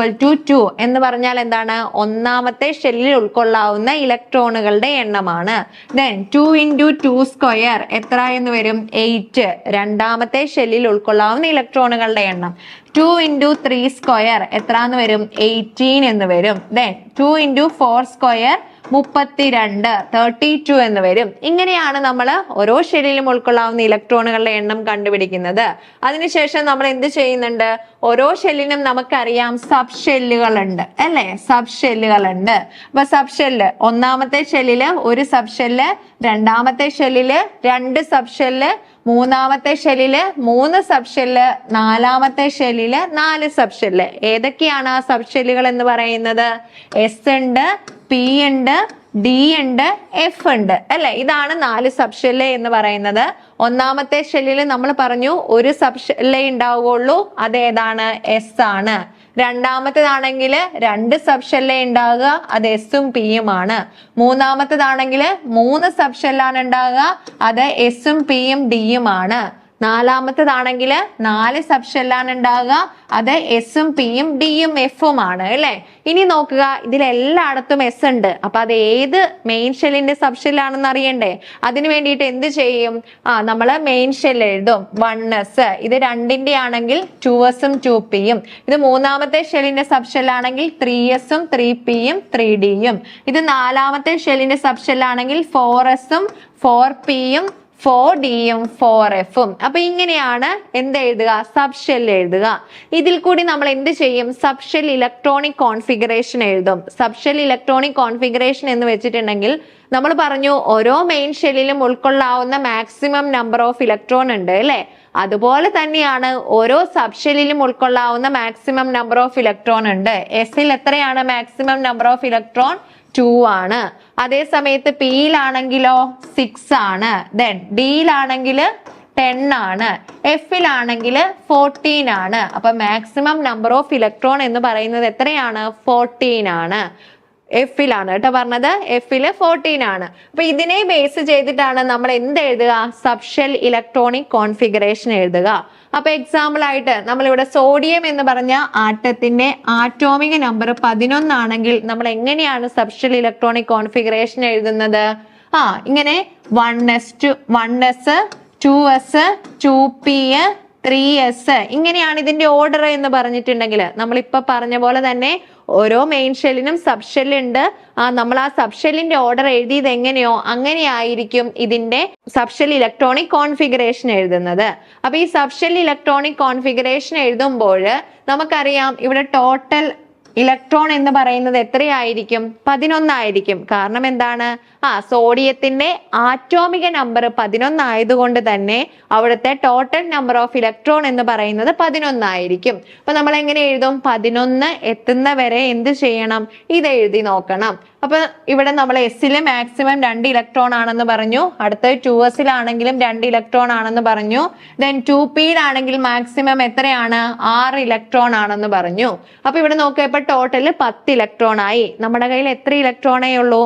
2 എന്ന് പറഞ്ഞാൽ എന്താണ്? ഒന്നാമത്തെ ഷെല്ലിൽ ഉൾക്കൊള്ളാവുന്ന ഇലക്ട്രോണുകളുടെ എണ്ണമാണ്. ദെൻ 2 × 2² എത്ര എന്ന് വരും? 8. രണ്ടാമത്തെ ഷെല്ലിൽ ഉൾക്കൊള്ളാവുന്ന ഇലക്ട്രോണുകളുടെ എണ്ണം. 2 × 3² എത്ര എന്ന് വരും? 18 എന്ന് വരും. ദെൻ 2 × 4² 32, 32 എന്ന് വരും. ഇങ്ങനെയാണ് നമ്മൾ ഓരോ ഷെല്ലിലും ഉൾക്കൊള്ളാവുന്ന ഇലക്ട്രോണുകളുടെ എണ്ണം കണ്ടുപിടിക്കുന്നത്. അതിനുശേഷം നമ്മൾ എന്ത് ചെയ്യുന്നുണ്ട്? ഓരോ ഷെല്ലിനും നമുക്കറിയാം സബ് ഷെല്ലുകൾ ഉണ്ട് അല്ലെ. സബ് ഷെല്ലുകൾ ഉണ്ട്. അപ്പൊ സബ് ഷെല്ല്, ഒന്നാമത്തെ ഷെല്ലില് ഒരു സബ് ഷെല്ല്, രണ്ടാമത്തെ ഷെല്ലില് 2 സബ് ഷെല്ല്, മൂന്നാമത്തെ ഷെല്ലില് 3 സബ് ഷെല്ല്, നാലാമത്തെ ഷെല്ലില് 4 സബ് ഷെല്ല്. ഏതൊക്കെയാണ് ആ സബ് ഷെല്ലുകൾ എന്ന് പറയുന്നത്? S ഉണ്ട്, P ഉണ്ട്, D ഉണ്ട്, F ഉണ്ട് അല്ലെ. ഇതാണ് 4 സബ് ഷെല്ല് എന്ന് പറയുന്നത്. ഒന്നാമത്തെ ഷെല്ലിൽ നമ്മൾ പറഞ്ഞു ഒരു സബ് ഷെല്ലേ ഉണ്ടാവുകയുള്ളൂ, അതേതാണ്? S ആണ്. രണ്ടാമത്തേതാണെങ്കിൽ 2 സബ് ഷെല്ലേ ഉണ്ടാകുക, അത് S ഉം P ഉം ആണ്. മൂന്നാമത്തേതാണെങ്കിൽ 3 സബ് ഷെല്ലാണ് ഉണ്ടാകുക, അത് S ഉം P ഉം D ഉം ആണ്. നാലാമത്തേതാണെങ്കിൽ 4 സബ് ഷെല്ലാണ് ഉണ്ടാകുക, അത് S ഉം P ഉം D ഉം F ഉം ആണ് അല്ലെ. ഇനി നോക്കുക, ഇതിലെല്ലായിടത്തും S ഉണ്ട്. അപ്പൊ അത് ഏത് മെയിൻ ഷെല്ലിന്റെ സബ് ഷെല്ലാണെന്ന് അറിയണ്ടേ? അതിന് വേണ്ടിയിട്ട് എന്ത് ചെയ്യും? നമ്മള് മെയിൻ ഷെൽ എഴുതും 1s. ഇത് 2ന്റെ ആണെങ്കിൽ 2s ഉം 2p ഉം. ഇത് മൂന്നാമത്തെ ഷെല്ലിന്റെ സബ് ഷെല്ലാണെങ്കിൽ 3s ഉം 3p ഉം 3d ഉം. ഇത് നാലാമത്തെ ഷെല്ലിന്റെ സബ് ഷെല്ലാണെങ്കിൽ 4s ഉം 4p ഉം 4Dയും 4Fഉം. അപ്പൊ ഇങ്ങനെയാണ് എന്ത് എഴുതുക, സബ്ഷെൽ എഴുതുക. ഇതിൽ കൂടി നമ്മൾ എന്ത് ചെയ്യും, സബ്ഷെൽ ഇലക്ട്രോണിക് കോൺഫിഗറേഷൻ എഴുതും. സബ്ഷെൽ ഇലക്ട്രോണിക് കോൺഫിഗറേഷൻ എന്ന് വെച്ചിട്ടുണ്ടെങ്കിൽ നമ്മൾ പറഞ്ഞു ഓരോ മെയിൻ ഷെല്ലിലും ഉൾക്കൊള്ളാവുന്ന മാക്സിമം നമ്പർ ഓഫ് ഇലക്ട്രോൺ ഉണ്ട് അല്ലെ. അതുപോലെ തന്നെയാണ് ഓരോ സബ്ഷെല്ലിലും ഉൾക്കൊള്ളാവുന്ന മാക്സിമം നമ്പർ ഓഫ് ഇലക്ട്രോൺ ഉണ്ട്. എസിൽ എത്രയാണ് മാക്സിമം നമ്പർ ഓഫ് ഇലക്ട്രോൺ? 2 ആണ്. അതേ സമയത്ത് പിയിലാണെങ്കിലോ 6 ആണ്. ദെൻ ഡിയിലാണെങ്കിൽ 10 ആണ്. എഫിലാണെങ്കിൽ 14 ആണ്. അപ്പൊ മാക്സിമം നമ്പർ ഓഫ് ഇലക്ട്രോൺ എന്ന് പറയുന്നത് എത്രയാണ്? 14 ആണ്. എഫിലാണ് കേട്ടോ പറഞ്ഞത്, എഫില് 14 ആണ്. അപ്പൊ ഇതിനെ ബേസ് ചെയ്തിട്ടാണ് നമ്മൾ എന്ത് എഴുതുക, സബ്ഷെൽ ഇലക്ട്രോണിക് കോൺഫിഗറേഷൻ എഴുതുക. അപ്പൊ എക്സാമ്പിൾ ആയിട്ട് നമ്മളിവിടെ സോഡിയം എന്ന് പറഞ്ഞ ആറ്റത്തിന്റെ ആറ്റോമിക നമ്പർ 11 ആണെങ്കിൽ നമ്മൾ എങ്ങനെയാണ് സബ്ഷെൽ ഇലക്ട്രോണിക് കോൺഫിഗറേഷൻ എഴുതുന്നത്? ഇങ്ങനെ 1s 2s 2p 3s ഇങ്ങനെയാണ് ഇതിന്റെ ഓർഡർ എന്ന് പറഞ്ഞിട്ടുണ്ടെങ്കിൽ നമ്മളിപ്പോ പറഞ്ഞ പോലെ തന്നെ ഓരോ മെയിൻ ഷെല്ലിനും സബ് ഷെല്ലുണ്ട്. നമ്മൾ ആ സബ് ഷെല്ലിന്റെ ഓർഡർ എഴുതിയത് എങ്ങനെയോ അങ്ങനെയായിരിക്കും ഇതിന്റെ സബ് ഷെൽ ഇലക്ട്രോണിക് കോൺഫിഗറേഷൻ എഴുതുന്നത്. അപ്പൊ ഈ സബ് ഷെൽ ഇലക്ട്രോണിക് കോൺഫിഗറേഷൻ എഴുതുമ്പോൾ നമുക്കറിയാം ഇവിടെ ടോട്ടൽ ഇലക്ട്രോൺ എന്ന് പറയുന്നത് എത്രയായിരിക്കും? 11 ആയിരിക്കും. കാരണം എന്താണ്? സോഡിയത്തിന്റെ ആറ്റോമിക നമ്പർ 11 ആയതുകൊണ്ട് തന്നെ അവിടുത്തെ ടോട്ടൽ നമ്പർ ഓഫ് ഇലക്ട്രോൺ എന്ന് പറയുന്നത് 11 ആയിരിക്കും. അപ്പൊ നമ്മൾ എങ്ങനെ എഴുതും? 11 എത്തുന്ന വരെ എന്ത് ചെയ്യണം? ഇത് എഴുതി നോക്കണം. അപ്പൊ ഇവിടെ നമ്മൾ എസില് മാക്സിമം 2 ഇലക്ട്രോൺ ആണെന്ന് പറഞ്ഞു. അടുത്ത 2s-ലാണെങ്കിലും 2 ഇലക്ട്രോൺ ആണെന്ന് പറഞ്ഞു. ദെൻ 2p-യിലാണെങ്കിൽ മാക്സിമം എത്രയാണ്? 6 ഇലക്ട്രോൺ ആണെന്ന് പറഞ്ഞു. അപ്പൊ ഇവിടെ നോക്കിയപ്പോ ടോട്ടല് 10 ഇലക്ട്രോൺ ആയി. നമ്മുടെ കയ്യിൽ എത്ര ഇലക്ട്രോണേ ഉള്ളൂ?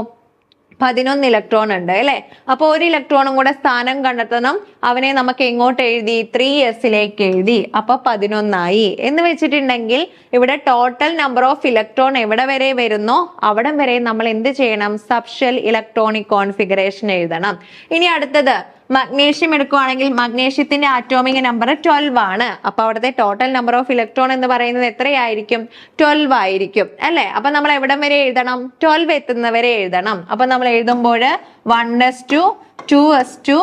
11 ഇലക്ട്രോൺ ഉണ്ട് അല്ലെ. അപ്പൊ 1 ഇലക്ട്രോണും കൂടെ സ്ഥാനം കണ്ടെത്തണം. അവനെ നമുക്ക് എങ്ങോട്ട് എഴുതി? 3s-ലേക്ക് എഴുതി. അപ്പൊ 11 ആയി. എന്ന് വെച്ചിട്ടുണ്ടെങ്കിൽ ഇവിടെ ടോട്ടൽ നമ്പർ ഓഫ് ഇലക്ട്രോൺ എവിടെ വരെ വരുന്നോ അവിടെ വരെ നമ്മൾ എന്ത് ചെയ്യണം? സബ്ഷെൽ ഇലക്ട്രോണിക് കോൺഫിഗറേഷൻ എഴുതണം. ഇനി അടുത്തത് മഗ്നീഷ്യം എടുക്കുവാണെങ്കിൽ മഗ്നീഷ്യത്തിന്റെ ആറ്റോമിക നമ്പർ 12 ആണ്. അപ്പൊ അവിടുത്തെ ടോട്ടൽ നമ്പർ ഓഫ് ഇലക്ട്രോൺ എന്ന് പറയുന്നത് എത്രയായിരിക്കും? 12 ആയിരിക്കും അല്ലെ. അപ്പൊ നമ്മൾ എവിടം വരെ എഴുതണം? 12 എത്തുന്നവരെ എഴുതണം. അപ്പൊ നമ്മൾ എഴുതുമ്പോൾ 1s2 2s2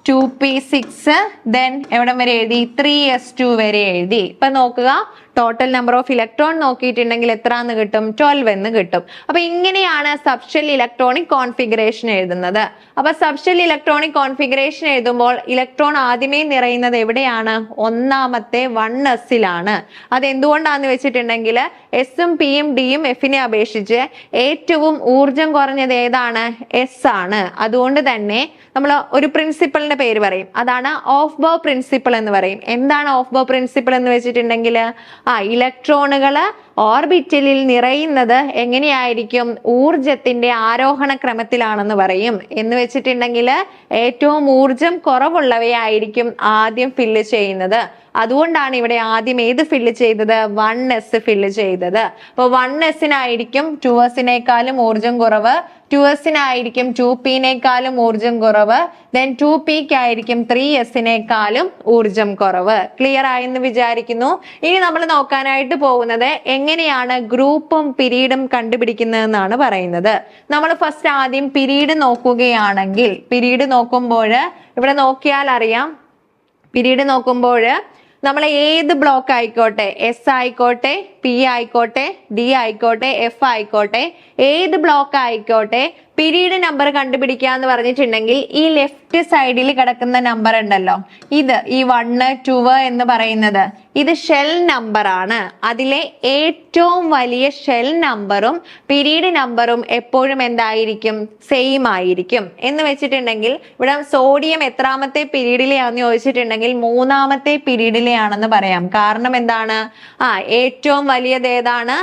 2p6 ദെൻ എവിടം വരെ എഴുതി? 3s2 വരെ എഴുതി. ഇപ്പൊ നോക്കുക, ടോട്ടൽ നമ്പർ ഓഫ് ഇലക്ട്രോൺ നോക്കിയിട്ടുണ്ടെങ്കിൽ എത്ര എന്ന് കിട്ടും? 12 എന്ന് കിട്ടും. അപ്പൊ ഇങ്ങനെയാണ് സബ്ഷെൽ ഇലക്ട്രോണിക് കോൺഫിഗറേഷൻ എഴുതുന്നത്. അപ്പൊ സബ്ഷെൽ ഇലക്ട്രോണിക് കോൺഫിഗറേഷൻ എഴുതുമ്പോൾ ഇലക്ട്രോൺ ആദ്യമേ നിറയുന്നത് എവിടെയാണ്? ഒന്നാമത്തെ 1s-ലാണ്. അത് എന്തുകൊണ്ടാന്ന് വെച്ചിട്ടുണ്ടെങ്കിൽ എസും പിയും ഡിയും എഫിനെ അപേക്ഷിച്ച് ഏറ്റവും ഊർജം കുറഞ്ഞത് ഏതാണ്? എസ് ആണ്. അതുകൊണ്ട് തന്നെ നമ്മൾ ഒരു പ്രിൻസിപ്പിളിന്റെ പേര് പറയും, അതാണ് ഓഫ് ബോ പ്രിൻസിപ്പിൾ എന്ന് പറയും. എന്താണ് ഓഫ് ബോ പ്രിൻസിപ്പിൾ എന്ന് വെച്ചിട്ടുണ്ടെങ്കിൽ ഇലക്ട്രോണുകള് ഓർബിറ്റലിൽ നിറയുന്നത് എങ്ങനെയായിരിക്കും? ഊർജത്തിന്റെ ആരോഹണ ക്രമത്തിലാണെന്ന് പറയും. എന്ന് വെച്ചിട്ടുണ്ടെങ്കിൽ ഏറ്റവും ഊർജം കുറവുള്ളവയായിരിക്കും ആദ്യം ഫില്ല് ചെയ്യുന്നത്. അതുകൊണ്ടാണ് ഇവിടെ ആദ്യം ഏത് ഫില്ല് ചെയ്തത്? 1s ഫില്ല് ചെയ്തത്. അപ്പൊ 1s-നായിരിക്കും 2s-നേക്കാളും ഊർജം കുറവ്, 2s-നായിരിക്കും 2p-നേക്കാളും ഊർജം കുറവ്, ദെൻ 2p-ക്കായിരിക്കും 3s-നേക്കാളും ഊർജം കുറവ്. ക്ലിയർ ആയെന്ന് വിചാരിക്കുന്നു. ഇനി നമ്മൾ നോക്കാനായിട്ട് പോകുന്നത് എങ്ങനെയാണ് ഗ്രൂപ്പും പിരീഡും കണ്ടുപിടിക്കുന്നതെന്നാണ് പറയുന്നത്. നമ്മൾ ഫസ്റ്റ് ആദ്യം പിരീഡ് നോക്കുകയാണെങ്കിൽ, പിരീഡ് നോക്കുമ്പോൾ ഇവിടെ നോക്കിയാൽ അറിയാം, പിരീഡ് നോക്കുമ്പോൾ നമ്മൾ ഏത് ബ്ലോക്ക് ആയിക്കോട്ടെ, എസ് ആയിക്കോട്ടെ, പി ആയിക്കോട്ടെ, ഡി ആയിക്കോട്ടെ, എഫ് ആയിക്കോട്ടെ, ഏത് ബ്ലോക്ക് ആയിക്കോട്ടെ, പീരീഡ് നമ്പർ കണ്ടുപിടിക്കുക എന്ന് പറഞ്ഞിട്ടുണ്ടെങ്കിൽ ഈ ലെഫ്റ്റ് സൈഡിൽ കിടക്കുന്ന നമ്പർ ഉണ്ടല്ലോ, ഇത് ഈ 1 2 എന്ന് പറയുന്നത് ഇത് ഷെൽ നമ്പർ ആണ്. അതിലെ ഏറ്റവും വലിയ ഷെൽ നമ്പറും പീരീഡ് നമ്പറും എപ്പോഴും എന്തായിരിക്കും? സെയിം ആയിരിക്കും. എന്ന് വെച്ചിട്ടുണ്ടെങ്കിൽ ഇവിടെ സോഡിയം എത്രാമത്തെ പീരീഡിലെയാണെന്ന് ചോദിച്ചിട്ടുണ്ടെങ്കിൽ 3-ാമത്തെ പീരീഡിലെയാണെന്ന് പറയാം. കാരണം എന്താണ്? ഏറ്റവും വലിയത് ഏതാണ്?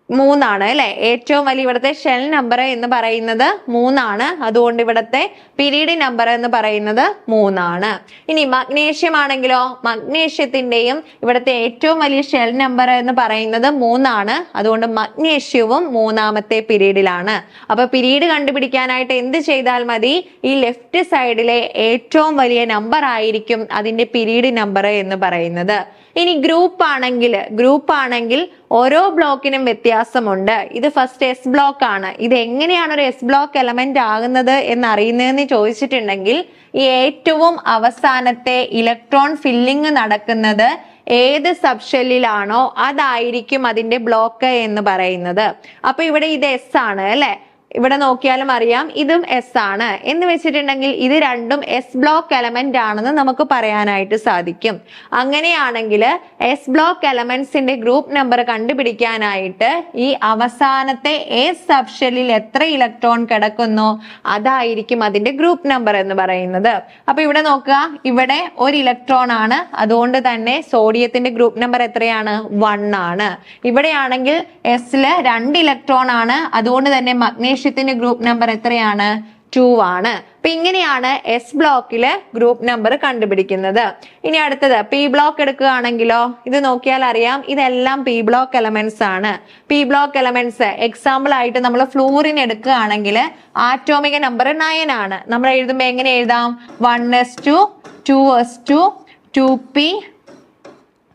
3 ആണ് അല്ലെ. ഏറ്റവും വലിയ ഇവിടുത്തെ ഷെൽ നമ്പർ എന്ന് പറയുന്നത് 3 ആണ്. അതുകൊണ്ട് ഇവിടുത്തെ പീരീഡ് നമ്പർ എന്ന് പറയുന്നത് 3 ആണ്. ഇനി മഗ്നീഷ്യം ആണെങ്കിലോ, മഗ്നീഷ്യത്തിന്റെയും ഇവിടുത്തെ ഏറ്റവും വലിയ ഷെൽ നമ്പർ എന്ന് പറയുന്നത് 3 ആണ്. അതുകൊണ്ട് മഗ്നീഷ്യവും 3-ാമത്തെ പീരീഡിലാണ്. അപ്പൊ പീരീഡ് കണ്ടുപിടിക്കാനായിട്ട് എന്ത് ചെയ്താൽ മതി? ഈ ലെഫ്റ്റ് സൈഡിലെ ഏറ്റവും വലിയ നമ്പർ ആയിരിക്കും അതിന്റെ പീരീഡ് നമ്പർ എന്ന് പറയുന്നത്. ഇനി ഗ്രൂപ്പ് ആണെങ്കിൽ ഓരോ ബ്ലോക്കിനും വ്യത്യാസമുണ്ട്. ഇത് ഫസ്റ്റ് എസ് ബ്ലോക്ക് ആണ്. ഇത് എങ്ങനെയാണ് ഒരു എസ് ബ്ലോക്ക് എലമെന്റ് ആകുന്നത് എന്ന് അറിയുന്നതെന്ന് ചോദിച്ചിട്ടുണ്ടെങ്കിൽ ഈ ഏറ്റവും അവസാനത്തെ ഇലക്ട്രോൺ ഫില്ലിംഗ് നടക്കുന്നത് ഏത് സബ്ഷെല്ലിലാണോ അതായിരിക്കും അതിന്റെ ബ്ലോക്ക് എന്ന് പറയുന്നത്. അപ്പൊ ഇവിടെ ഇത് എസ് ആണ് അല്ലെ, ഇവിടെ നോക്കിയാലും അറിയാം ഇതും എസ് ആണ് എന്ന് വെച്ചിട്ടുണ്ടെങ്കിൽ ഇത് രണ്ടും എസ് ബ്ലോക്ക് എലമെന്റ് ആണെന്ന് നമുക്ക് പറയാനായിട്ട് സാധിക്കും. അങ്ങനെയാണെങ്കിൽ എസ് ബ്ലോക്ക് എലമെന്റ്സിന്റെ ഗ്രൂപ്പ് നമ്പർ കണ്ടുപിടിക്കാനായിട്ട് ഈ അവസാനത്തെ എസ് സബ്ഷെല്ലിൽ എത്ര ഇലക്ട്രോൺ കിടക്കുന്നു അതായിരിക്കും അതിന്റെ ഗ്രൂപ്പ് നമ്പർ എന്ന് പറയുന്നത്. അപ്പൊ ഇവിടെ നോക്കുക, ഇവിടെ ഒരു ഇലക്ട്രോൺ ആണ്, അതുകൊണ്ട് തന്നെ സോഡിയത്തിന്റെ ഗ്രൂപ്പ് നമ്പർ എത്രയാണ്? 1 ആണ്. ഇവിടെയാണെങ്കിൽ എസില് 2 ഇലക്ട്രോൺ ആണ്, അതുകൊണ്ട് തന്നെ മഗ്നീഷ്യത്തിന്റെ ഗ്രൂപ്പ് നമ്പർ എത്രയാണ്? 2 ആണ്. അപ്പൊ ഇങ്ങനെയാണ് എസ് ബ്ലോക്കില് ഗ്രൂപ്പ് നമ്പർ കണ്ടുപിടിക്കുന്നത്. ഇനി അടുത്തത് പി ബ്ലോക്ക് എടുക്കുകയാണെങ്കിലോ ഇത് നോക്കിയാൽ അറിയാം ഇതെല്ലാം പി ബ്ലോക്ക് എലമെന്റ്സ് ആണ്. പി ബ്ലോക്ക് എലമെന്റ്സ് എക്സാമ്പിൾ ആയിട്ട് നമ്മൾ ഫ്ലൂറിൻ എടുക്കുകയാണെങ്കിൽ ആറ്റോമിക നമ്പർ 9 ആണ്. നമ്മൾ എഴുതുമ്പോൾ എങ്ങനെ എഴുതാം? 1s2 2s2 2p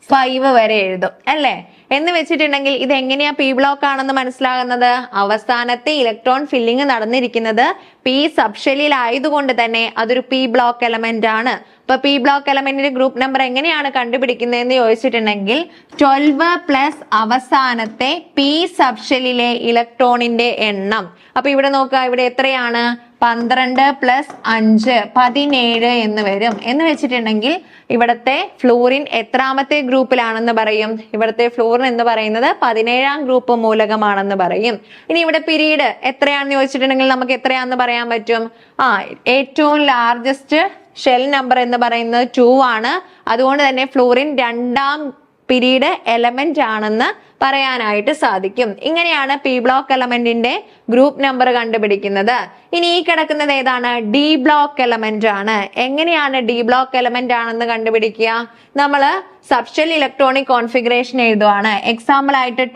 5 വരെ എഴുതും അല്ലേ? എന്ന് വെച്ചിട്ടുണ്ടെങ്കിൽ ഇത് എങ്ങനെയാ പി ബ്ലോക്ക് ആണെന്ന് മനസ്സിലാകുന്നത്? അവസാനത്തെ ഇലക്ട്രോൺ ഫില്ലിംഗ് നടന്നിരിക്കുന്നത് പി സബ്ഷെല്ലിൽ ആയതുകൊണ്ട് തന്നെ അതൊരു പി ബ്ലോക്ക് എലമെന്റ് ആണ്. അപ്പൊ പി ബ്ലോക്ക് എലമെന്റിന്റെ ഗ്രൂപ്പ് നമ്പർ എങ്ങനെയാണ് കണ്ടുപിടിക്കുന്നതെന്ന് ചോദിച്ചിട്ടുണ്ടെങ്കിൽ 12 പ്ലസ് അവസാനത്തെ പി സബ്ഷെല്ലിലെ ഇലക്ട്രോണിന്റെ എണ്ണം. അപ്പൊ ഇവിടെ നോക്കുക, ഇവിടെ എത്രയാണ്? 12 പ്ലസ് 5 17 എന്ന് വരും. എന്ന് വെച്ചിട്ടുണ്ടെങ്കിൽ ഇവിടത്തെ ഫ്ലൂറിൻ എത്രാമത്തെ ഗ്രൂപ്പിലാണെന്ന് പറയും? ഇവിടത്തെ ഫ്ലൂറിൻ എന്ന് പറയുന്നത് 17ാം ഗ്രൂപ്പ് മൂലകമാണെന്ന് പറയും. ഇനി ഇവിടെ പീരീഡ് എത്രയാണെന്ന് ചോദിച്ചിട്ടുണ്ടെങ്കിൽ നമുക്ക് എത്രയാണെന്ന് പറയാൻ പറ്റും? ഏറ്റവും ലാർജസ്റ്റ് ഷെൽ നമ്പർ എന്ന് പറയുന്നത് 2 ആണ്. അതുകൊണ്ട് തന്നെ ഫ്ലൂറിൻ 2ാം പീരീഡ് എലമെന്റ് ആണെന്ന് പറയാനായിട്ട് സാധിക്കും. ഇങ്ങനെയാണ് പി ബ്ലോക്ക് എലമെന്റിന്റെ ഗ്രൂപ്പ് നമ്പർ കണ്ടുപിടിക്കുന്നത്. ഇനി ഈ കിടക്കുന്നത് ഏതാണ്? ഡി ബ്ലോക്ക് എലമെന്റ് ആണ്. എങ്ങനെയാണ് ഡി ബ്ലോക്ക് എലമെന്റ് ആണെന്ന് കണ്ടുപിടിക്കുക? നമ്മള് സബ്ഷെൽ ഇലക്ട്രോണിക് കോൺഫിഗറേഷൻ എഴുതുവാണ്. എക്സാമ്പിൾ ആയിട്ട്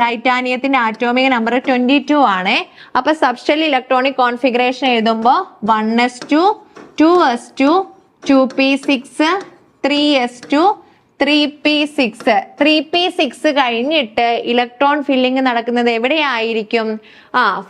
ടൈറ്റാനിയത്തിന്റെ ആറ്റോമിക നമ്പർ 22 ആണ്. അപ്പൊ സബ്ഷെൽ ഇലക്ട്രോണിക് കോൺഫിഗറേഷൻ എഴുതുമ്പോൾ 1s2 2s2 2p6 3s2 3p6 3p6 കഴിഞ്ഞിട്ട് ഇലക്ട്രോൺ ഫില്ലിംഗ് നടക്കുന്നത് എവിടെയായിരിക്കും?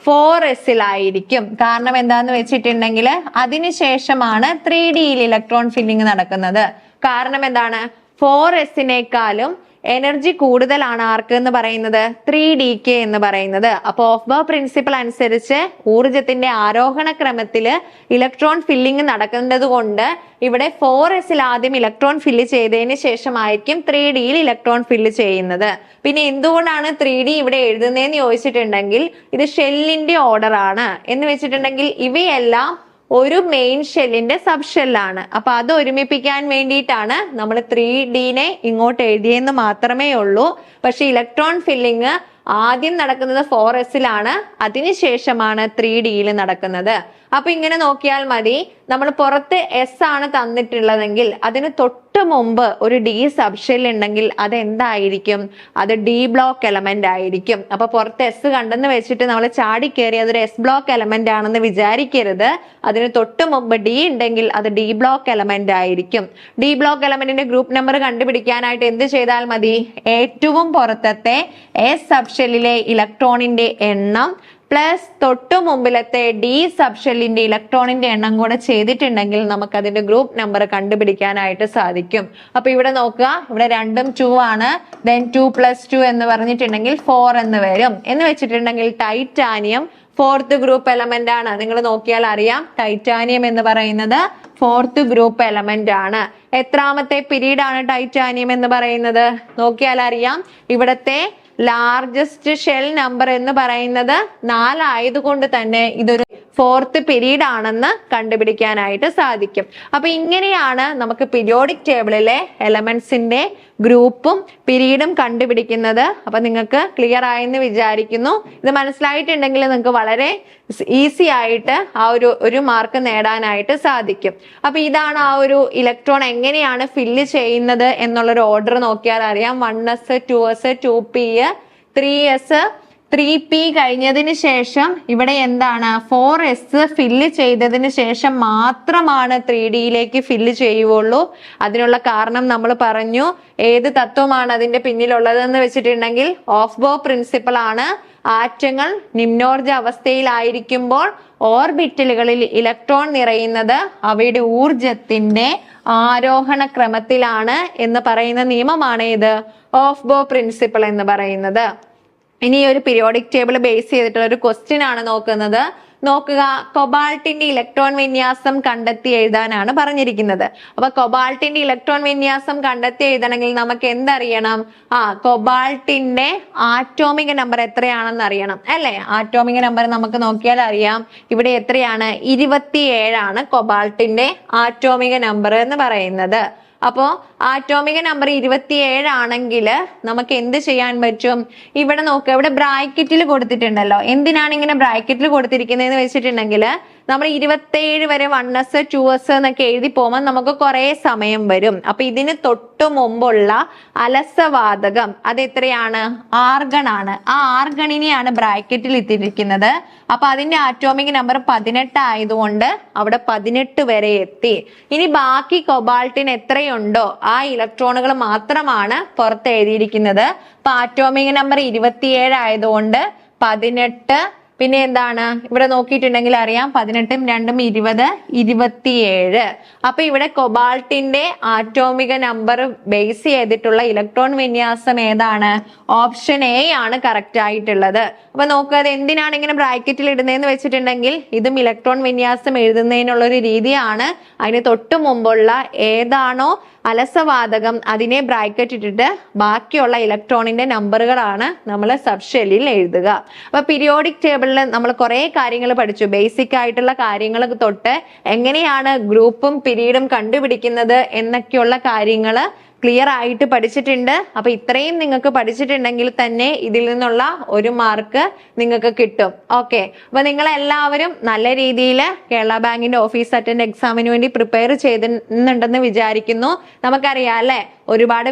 4sലായിരിക്കും. കാരണം എന്താന്ന് വെച്ചിട്ടുണ്ടെങ്കിൽ അതിനുശേഷമാണ് 3dയിൽ ഇലക്ട്രോൺ ഫില്ലിംഗ് നടക്കുന്നത്. കാരണം എന്താണ്? 4sനേക്കാളും എനർജി കൂടുതലാണ് ആർക്ക് എന്ന് പറയുന്നത്? 3dk എന്ന് പറയുന്നത്. അപ്പൊ ഓഫ് ബോ പ്രിൻസിപ്പിൾ അനുസരിച്ച് ഊർജത്തിന്റെ ആരോഹണ ക്രമത്തില് ഇലക്ട്രോൺ ഫില്ലിംഗ് നടക്കുന്നത് കൊണ്ട് ഇവിടെ 4sൽ ആദ്യം ഇലക്ട്രോൺ ഫില്ല് ചെയ്തതിന് ശേഷമായിരിക്കും 3dയിൽ ഇലക്ട്രോൺ ഫില്ല് ചെയ്യുന്നത്. പിന്നെ എന്തുകൊണ്ടാണ് 3d ഇവിടെ എഴുതുന്നതെന്ന് ചോദിച്ചിട്ടുണ്ടെങ്കിൽ ഇത് ഷെല്ലിന്റെ ഓർഡർ ആണ്. എന്ന് വെച്ചിട്ടുണ്ടെങ്കിൽ ഇവയെല്ലാം ഒരു മെയിൻ ഷെല്ലിന്റെ സബ് ഷെല്ലാണ്. അപ്പൊ അത് ഒരുമിപ്പിക്കാൻ വേണ്ടിയിട്ടാണ് നമ്മൾ 3dനെ ഇങ്ങോട്ട് എഴുതിയെന്ന് മാത്രമേ ഉള്ളൂ. പക്ഷെ ഇലക്ട്രോൺ ഫില്ലിംഗ് ആദ്യം നടക്കുന്നത് 4sലാണ്, അതിനുശേഷമാണ് 3dയിൽ നടക്കുന്നത്. അപ്പൊ ഇങ്ങനെ നോക്കിയാൽ മതി, നമ്മൾ പുറത്ത് എസ് ആണ് തന്നിട്ടുള്ളതെങ്കിൽ അതിന് തൊട്ട് മുമ്പ് ഒരു ഡി സബ്ഷെൽ ഉണ്ടെങ്കിൽ അത് എന്തായിരിക്കും? അത് ഡി ബ്ലോക്ക് എലമെന്റ് ആയിരിക്കും. അപ്പൊ പുറത്ത് എസ് കണ്ടെന്ന് വെച്ചിട്ട് നമ്മൾ ചാടിക്കേറി അതൊരു എസ് ബ്ലോക്ക് എലമെന്റ് ആണെന്ന് വിചാരിക്കരുത്. അതിന് തൊട്ട് മുമ്പ് ഡി ഉണ്ടെങ്കിൽ അത് ഡി ബ്ലോക്ക് എലമെന്റ് ആയിരിക്കും. ഡി ബ്ലോക്ക് എലമെന്റിന്റെ ഗ്രൂപ്പ് നമ്പർ കണ്ടുപിടിക്കാനായിട്ട് എന്ത് ചെയ്താൽ മതി? ഏറ്റവും പുറത്തത്തെ എസ് സബ്ഷെല്ലിലെ ഇലക്ട്രോണിന്റെ എണ്ണം പ്ലസ് തൊട്ടു മുമ്പിലത്തെ ഡി സബ്ഷെല്ലിന്റെ ഇലക്ട്രോണിന്റെ എണ്ണം കൂടെ ചെയ്തിട്ടുണ്ടെങ്കിൽ നമുക്ക് അതിന്റെ ഗ്രൂപ്പ് നമ്പർ കണ്ടുപിടിക്കാനായിട്ട് സാധിക്കും. അപ്പൊ ഇവിടെ നോക്കുക, ഇവിടെ 2ഉം 2 ആണ്. ദെൻ 2 + 2 എന്ന് പറഞ്ഞിട്ടുണ്ടെങ്കിൽ 4 എന്ന് വരും. എന്ന് വെച്ചിട്ടുണ്ടെങ്കിൽ ടൈറ്റാനിയം 4th ഗ്രൂപ്പ് എലമെന്റ് ആണ്. നിങ്ങൾ നോക്കിയാൽ അറിയാം ടൈറ്റാനിയം എന്ന് പറയുന്നത് 4th ഗ്രൂപ്പ് എലമെന്റ് ആണ്. എത്രാമത്തെ പീരീഡ് ആണ് ടൈറ്റാനിയം എന്ന് പറയുന്നത്? നോക്കിയാൽ അറിയാം ഇവിടത്തെ ലാർജസ്റ്റ് ഷെൽ നമ്പർ എന്ന് പറയുന്നത് 4 ആയതുകൊണ്ട് തന്നെ ഇതൊരു 4th പീരീഡ് ആണെന്ന് കണ്ടുപിടിക്കാനായിട്ട് സാധിക്കും. അപ്പൊ ഇങ്ങനെയാണ് നമുക്ക് പീരിയോഡിക് ടേബിളിലെ എലമെന്റ്സിന്റെ ഗ്രൂപ്പും പീരീഡും കണ്ടുപിടിക്കുന്നത്. അപ്പൊ നിങ്ങൾക്ക് ക്ലിയർ ആയെന്ന് വിചാരിക്കുന്നു. ഇത് മനസ്സിലായിട്ടുണ്ടെങ്കിൽ നിങ്ങൾക്ക് വളരെ ഈസി ആയിട്ട് ആ ഒരു മാർക്ക് നേടാനായിട്ട് സാധിക്കും. അപ്പൊ ഇതാണ് ആ ഒരു ഇലക്ട്രോൺ എങ്ങനെയാണ് ഫില്ല് ചെയ്യുന്നത് എന്നുള്ളൊരു ഓർഡർ നോക്കിയാൽ അറിയാം. 1s 2s 2p 3s 3P കഴിഞ്ഞതിന് ശേഷം ഇവിടെ എന്താണ് 4S ഫില്ല് ചെയ്തതിന് ശേഷം മാത്രമാണ് 3Dയിലേക്ക് ഫില്ല് ചെയ്യുള്ളൂ. അതിനുള്ള കാരണം നമ്മൾ പറഞ്ഞു. ഏത് തത്വമാണ് അതിന്റെ പിന്നിലുള്ളതെന്ന് വെച്ചിട്ടുണ്ടെങ്കിൽ ഓഫ് ബോ പ്രിൻസിപ്പിൾ ആണ്. ആറ്റങ്ങൾ നിമ്നോർജ അവസ്ഥയിലായിരിക്കുമ്പോൾ ഓർബിറ്റലുകളിൽ ഇലക്ട്രോൺ നിറയുന്നത് അവയുടെ ഊർജത്തിന്റെ ആരോഹണ ക്രമത്തിലാണ് എന്ന് പറയുന്ന നിയമമാണ് ഇത് ഓഫ് ബോ പ്രിൻസിപ്പിൾ എന്ന് പറയുന്നത്. ഇനി ഒരു പീരിയോഡിക് ടേബിൾ ബേസ് ചെയ്തിട്ടുള്ള ഒരു ക്വസ്റ്റ്യൻ ആണ് നോക്കുന്നത്. നോക്കുക, കൊബാൾട്ടിന്റെ ഇലക്ട്രോൺ വിന്യാസം കണ്ടെത്തി എഴുതാനാണ് പറഞ്ഞിരിക്കുന്നത്. അപ്പൊ കൊബാൾട്ടിന്റെ ഇലക്ട്രോൺ വിന്യാസം കണ്ടെത്തി എഴുതണമെങ്കിൽ നമുക്ക് എന്തറിയണം? കൊബാൾട്ടിന്റെ ആറ്റോമിക നമ്പർ എത്രയാണെന്ന് അറിയണം അല്ലെ? ആറ്റോമിക നമ്പർ നമുക്ക് നോക്കിയാൽ അറിയാം. ഇവിടെ എത്രയാണ്? 27 കൊബാൾട്ടിന്റെ ആറ്റോമിക നമ്പർ എന്ന് പറയുന്നത്. അപ്പോ ആറ്റോമിക നമ്പർ 27 ആണെങ്കിൽ നമുക്ക് എന്ത് ചെയ്യാൻ പറ്റും? ഇവിടെ നോക്കുക, ഇവിടെ ബ്രാക്കറ്റിൽ കൊടുത്തിട്ടുണ്ടല്ലോ. എന്തിനാണ് ഇങ്ങനെ ബ്രാക്കറ്റിൽ കൊടുത്തിരിക്കുന്നതെന്ന് വെച്ചിട്ടുണ്ടെങ്കിൽ നമ്മൾ 27 വരെ 1s 2s എന്നൊക്കെ എഴുതി പോകുമ്പോൾ നമുക്ക് കുറെ സമയം വരും. അപ്പൊ ഇതിന് തൊട്ടു മുമ്പുള്ള അലസവാതകം അത് എത്രയാണ്? ആർഗൺ ആണ്. ആ ആർഗണിനെയാണ് ബ്രാക്കറ്റിൽ ഇട്ടിരിക്കുന്നത്. അപ്പൊ അതിന്റെ ആറ്റോമിക് നമ്പർ 18 ആയതുകൊണ്ട് അവിടെ 18 വരെ എത്തി. ഇനി ബാക്കി കൊബാൾട്ടിന് എത്രയുണ്ടോ ആ ഇലക്ട്രോണുകൾ മാത്രമാണ് പുറത്ത് എഴുതിയിരിക്കുന്നത്. അപ്പൊ ആറ്റോമിക് നമ്പർ 27 ആയതുകൊണ്ട് 18. പിന്നെ എന്താണ് ഇവിടെ നോക്കിയിട്ടുണ്ടെങ്കിൽ അറിയാം, 18 2 20 27. അപ്പൊ ഇവിടെ കൊബാൾട്ടിന്റെ ആറ്റോമിക നമ്പർ ബേസ് ചെയ്തിട്ടുള്ള ഇലക്ട്രോൺ വിന്യാസം ഏതാണ്? ഓപ്ഷൻ എ ആണ് കറക്റ്റ് ആയിട്ടുള്ളത്. അപ്പൊ നോക്കുക, അത് എന്തിനാണ് ഇങ്ങനെ ബ്രാക്കറ്റിൽ ഇടുന്നതെന്ന് വെച്ചിട്ടുണ്ടെങ്കിൽ ഇതും ഇലക്ട്രോൺ വിന്യാസം എഴുതുന്നതിനുള്ള ഒരു രീതിയാണ്. അതിന് തൊട്ടു മുമ്പുള്ള ഏതാണോ അലസവാതകം അതിനെ ബ്രാക്കറ്റ് ഇട്ടിട്ട് ബാക്കിയുള്ള ഇലക്ട്രോണിന്റെ നമ്പറുകളാണ് നമ്മൾ സബ്ഷെല്ലിൽ എഴുതുക. അപ്പൊ പീരിയോഡിക് ടേബിളിൽ നമ്മൾ കുറെ കാര്യങ്ങൾ പഠിച്ചു. ബേസിക് ആയിട്ടുള്ള കാര്യങ്ങൾ തൊട്ട് എങ്ങനെയാണ് ഗ്രൂപ്പും പീരീഡും കണ്ടുപിടിക്കുന്നത് എന്നൊക്കെയുള്ള കാര്യങ്ങൾ ക്ലിയർ ആയിട്ട് പഠിച്ചിട്ടുണ്ട്. അപ്പൊ ഇത്രയും നിങ്ങൾക്ക് പഠിച്ചിട്ടുണ്ടെങ്കിൽ തന്നെ ഇതിൽ നിന്നുള്ള ഒരു മാർക്ക് നിങ്ങൾക്ക് കിട്ടും. ഓക്കെ, അപ്പൊ നിങ്ങൾ എല്ലാവരും നല്ല രീതിയിൽ കേരള ബാങ്കിന്റെ ഓഫീസ് അറ്റൻഡ് എക്സാമിന് വേണ്ടി പ്രിപ്പയർ ചെയ്യുന്നുണ്ടെന്ന് വിചാരിക്കുന്നു. നമുക്കറിയാം അല്ലെ, ഒരുപാട്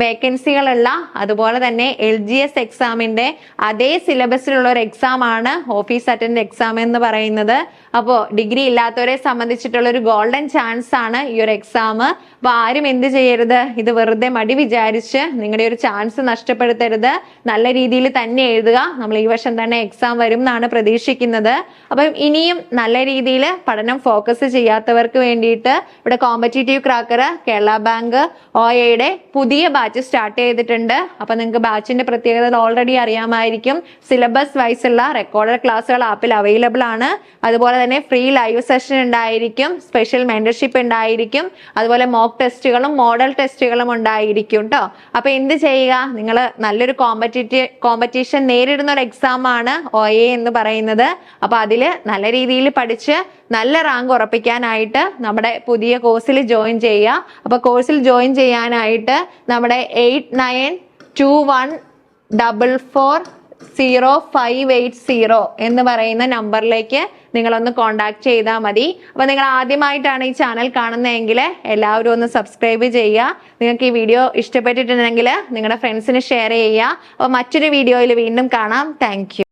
വേക്കൻസികളുള്ള, അതുപോലെ തന്നെ LGS എക്സാമിന്റെ അതേ സിലബസിലുള്ള ഒരു എക്സാം ആണ് ഓഫീസ് അറ്റൻഡ് എക്സാം എന്ന് പറയുന്നത്. അപ്പോ ഡിഗ്രി ഇല്ലാത്തവരെ സംബന്ധിച്ചിട്ടുള്ള ഒരു ഗോൾഡൻ ചാൻസ് ആണ് ഈ ഒരു എക്സാം. അപ്പൊ ആരും എന്ത് ചെയ്യരുത്, ഇത് വെറുതെ മടി വിചാരിച്ച് നിങ്ങളുടെ ഒരു ചാൻസ് നഷ്ടപ്പെടുത്തരുത്. നല്ല രീതിയിൽ തന്നെ എഴുതുക. നമ്മൾ ഈ വർഷം തന്നെ എക്സാം വരും എന്നാണ് പ്രതീക്ഷിക്കുന്നത്. അപ്പം ഇനിയും നല്ല രീതിയിൽ പഠനം ഫോക്കസ് ചെയ്യാത്തവർക്ക് വേണ്ടിയിട്ട് ഇവിടെ കോമ്പറ്റീറ്റീവ് ക്രാക്കർ കേരള ബാങ്ക് OAയുടെ പുതിയ ബാച്ച് സ്റ്റാർട്ട് ചെയ്തിട്ടുണ്ട്. അപ്പൊ നിങ്ങൾക്ക് ബാച്ചിന്റെ പ്രത്യേകത ഓൾറെഡി അറിയാമായിരിക്കും. സിലബസ് വൈസ് ഉള്ള റെക്കോർഡഡ് ക്ലാസ്സുകൾ ആപ്പിൽ അവൈലബിൾ ആണ്. അതുപോലെ തന്നെ ഫ്രീ ലൈവ് സെഷൻ ഉണ്ടായിരിക്കും, സ്പെഷ്യൽ മെന്റർഷിപ്പ് ഉണ്ടായിരിക്കും, അതുപോലെ മോക്ക് ടെസ്റ്റുകളും മോഡൽ ടെസ്റ്റുകളും ഉണ്ടായിരിക്കും കേട്ടോ. അപ്പൊ എന്ത് ചെയ്യുക, നിങ്ങൾ നല്ലൊരു കോമ്പറ്റീഷൻ നേരിടുന്ന ഒരു എക്സാം ആണ് OA എന്ന് പറയുന്നത്. അപ്പൊ അതില് നല്ല രീതിയിൽ പഠിച്ച് നല്ല റാങ്ക് ഉറപ്പിക്കാനായിട്ട് നമ്മുടെ പുതിയ കോഴ്സിൽ ജോയിൻ ചെയ്യുക. അപ്പൊ കോഴ്സിൽ ജോയിൻ ചെയ്യാനായിട്ട് നമ്മുടെ 8921440580 എന്ന് പറയുന്ന നമ്പറിലേക്ക് നിങ്ങളൊന്ന് കോണ്ടാക്ട് ചെയ്താൽ മതി. അപ്പൊ നിങ്ങൾ ആദ്യമായിട്ടാണ് ഈ ചാനൽ കാണുന്നതെങ്കിൽ എല്ലാവരും ഒന്ന് സബ്സ്ക്രൈബ് ചെയ്യുക. നിങ്ങൾക്ക് ഈ വീഡിയോ ഇഷ്ടപ്പെട്ടിട്ടുണ്ടെങ്കിൽ നിങ്ങളുടെ ഫ്രണ്ട്സിന് ഷെയർ ചെയ്യുക. അപ്പൊ മറ്റൊരു വീഡിയോയിൽ വീണ്ടും കാണാം. Thank you.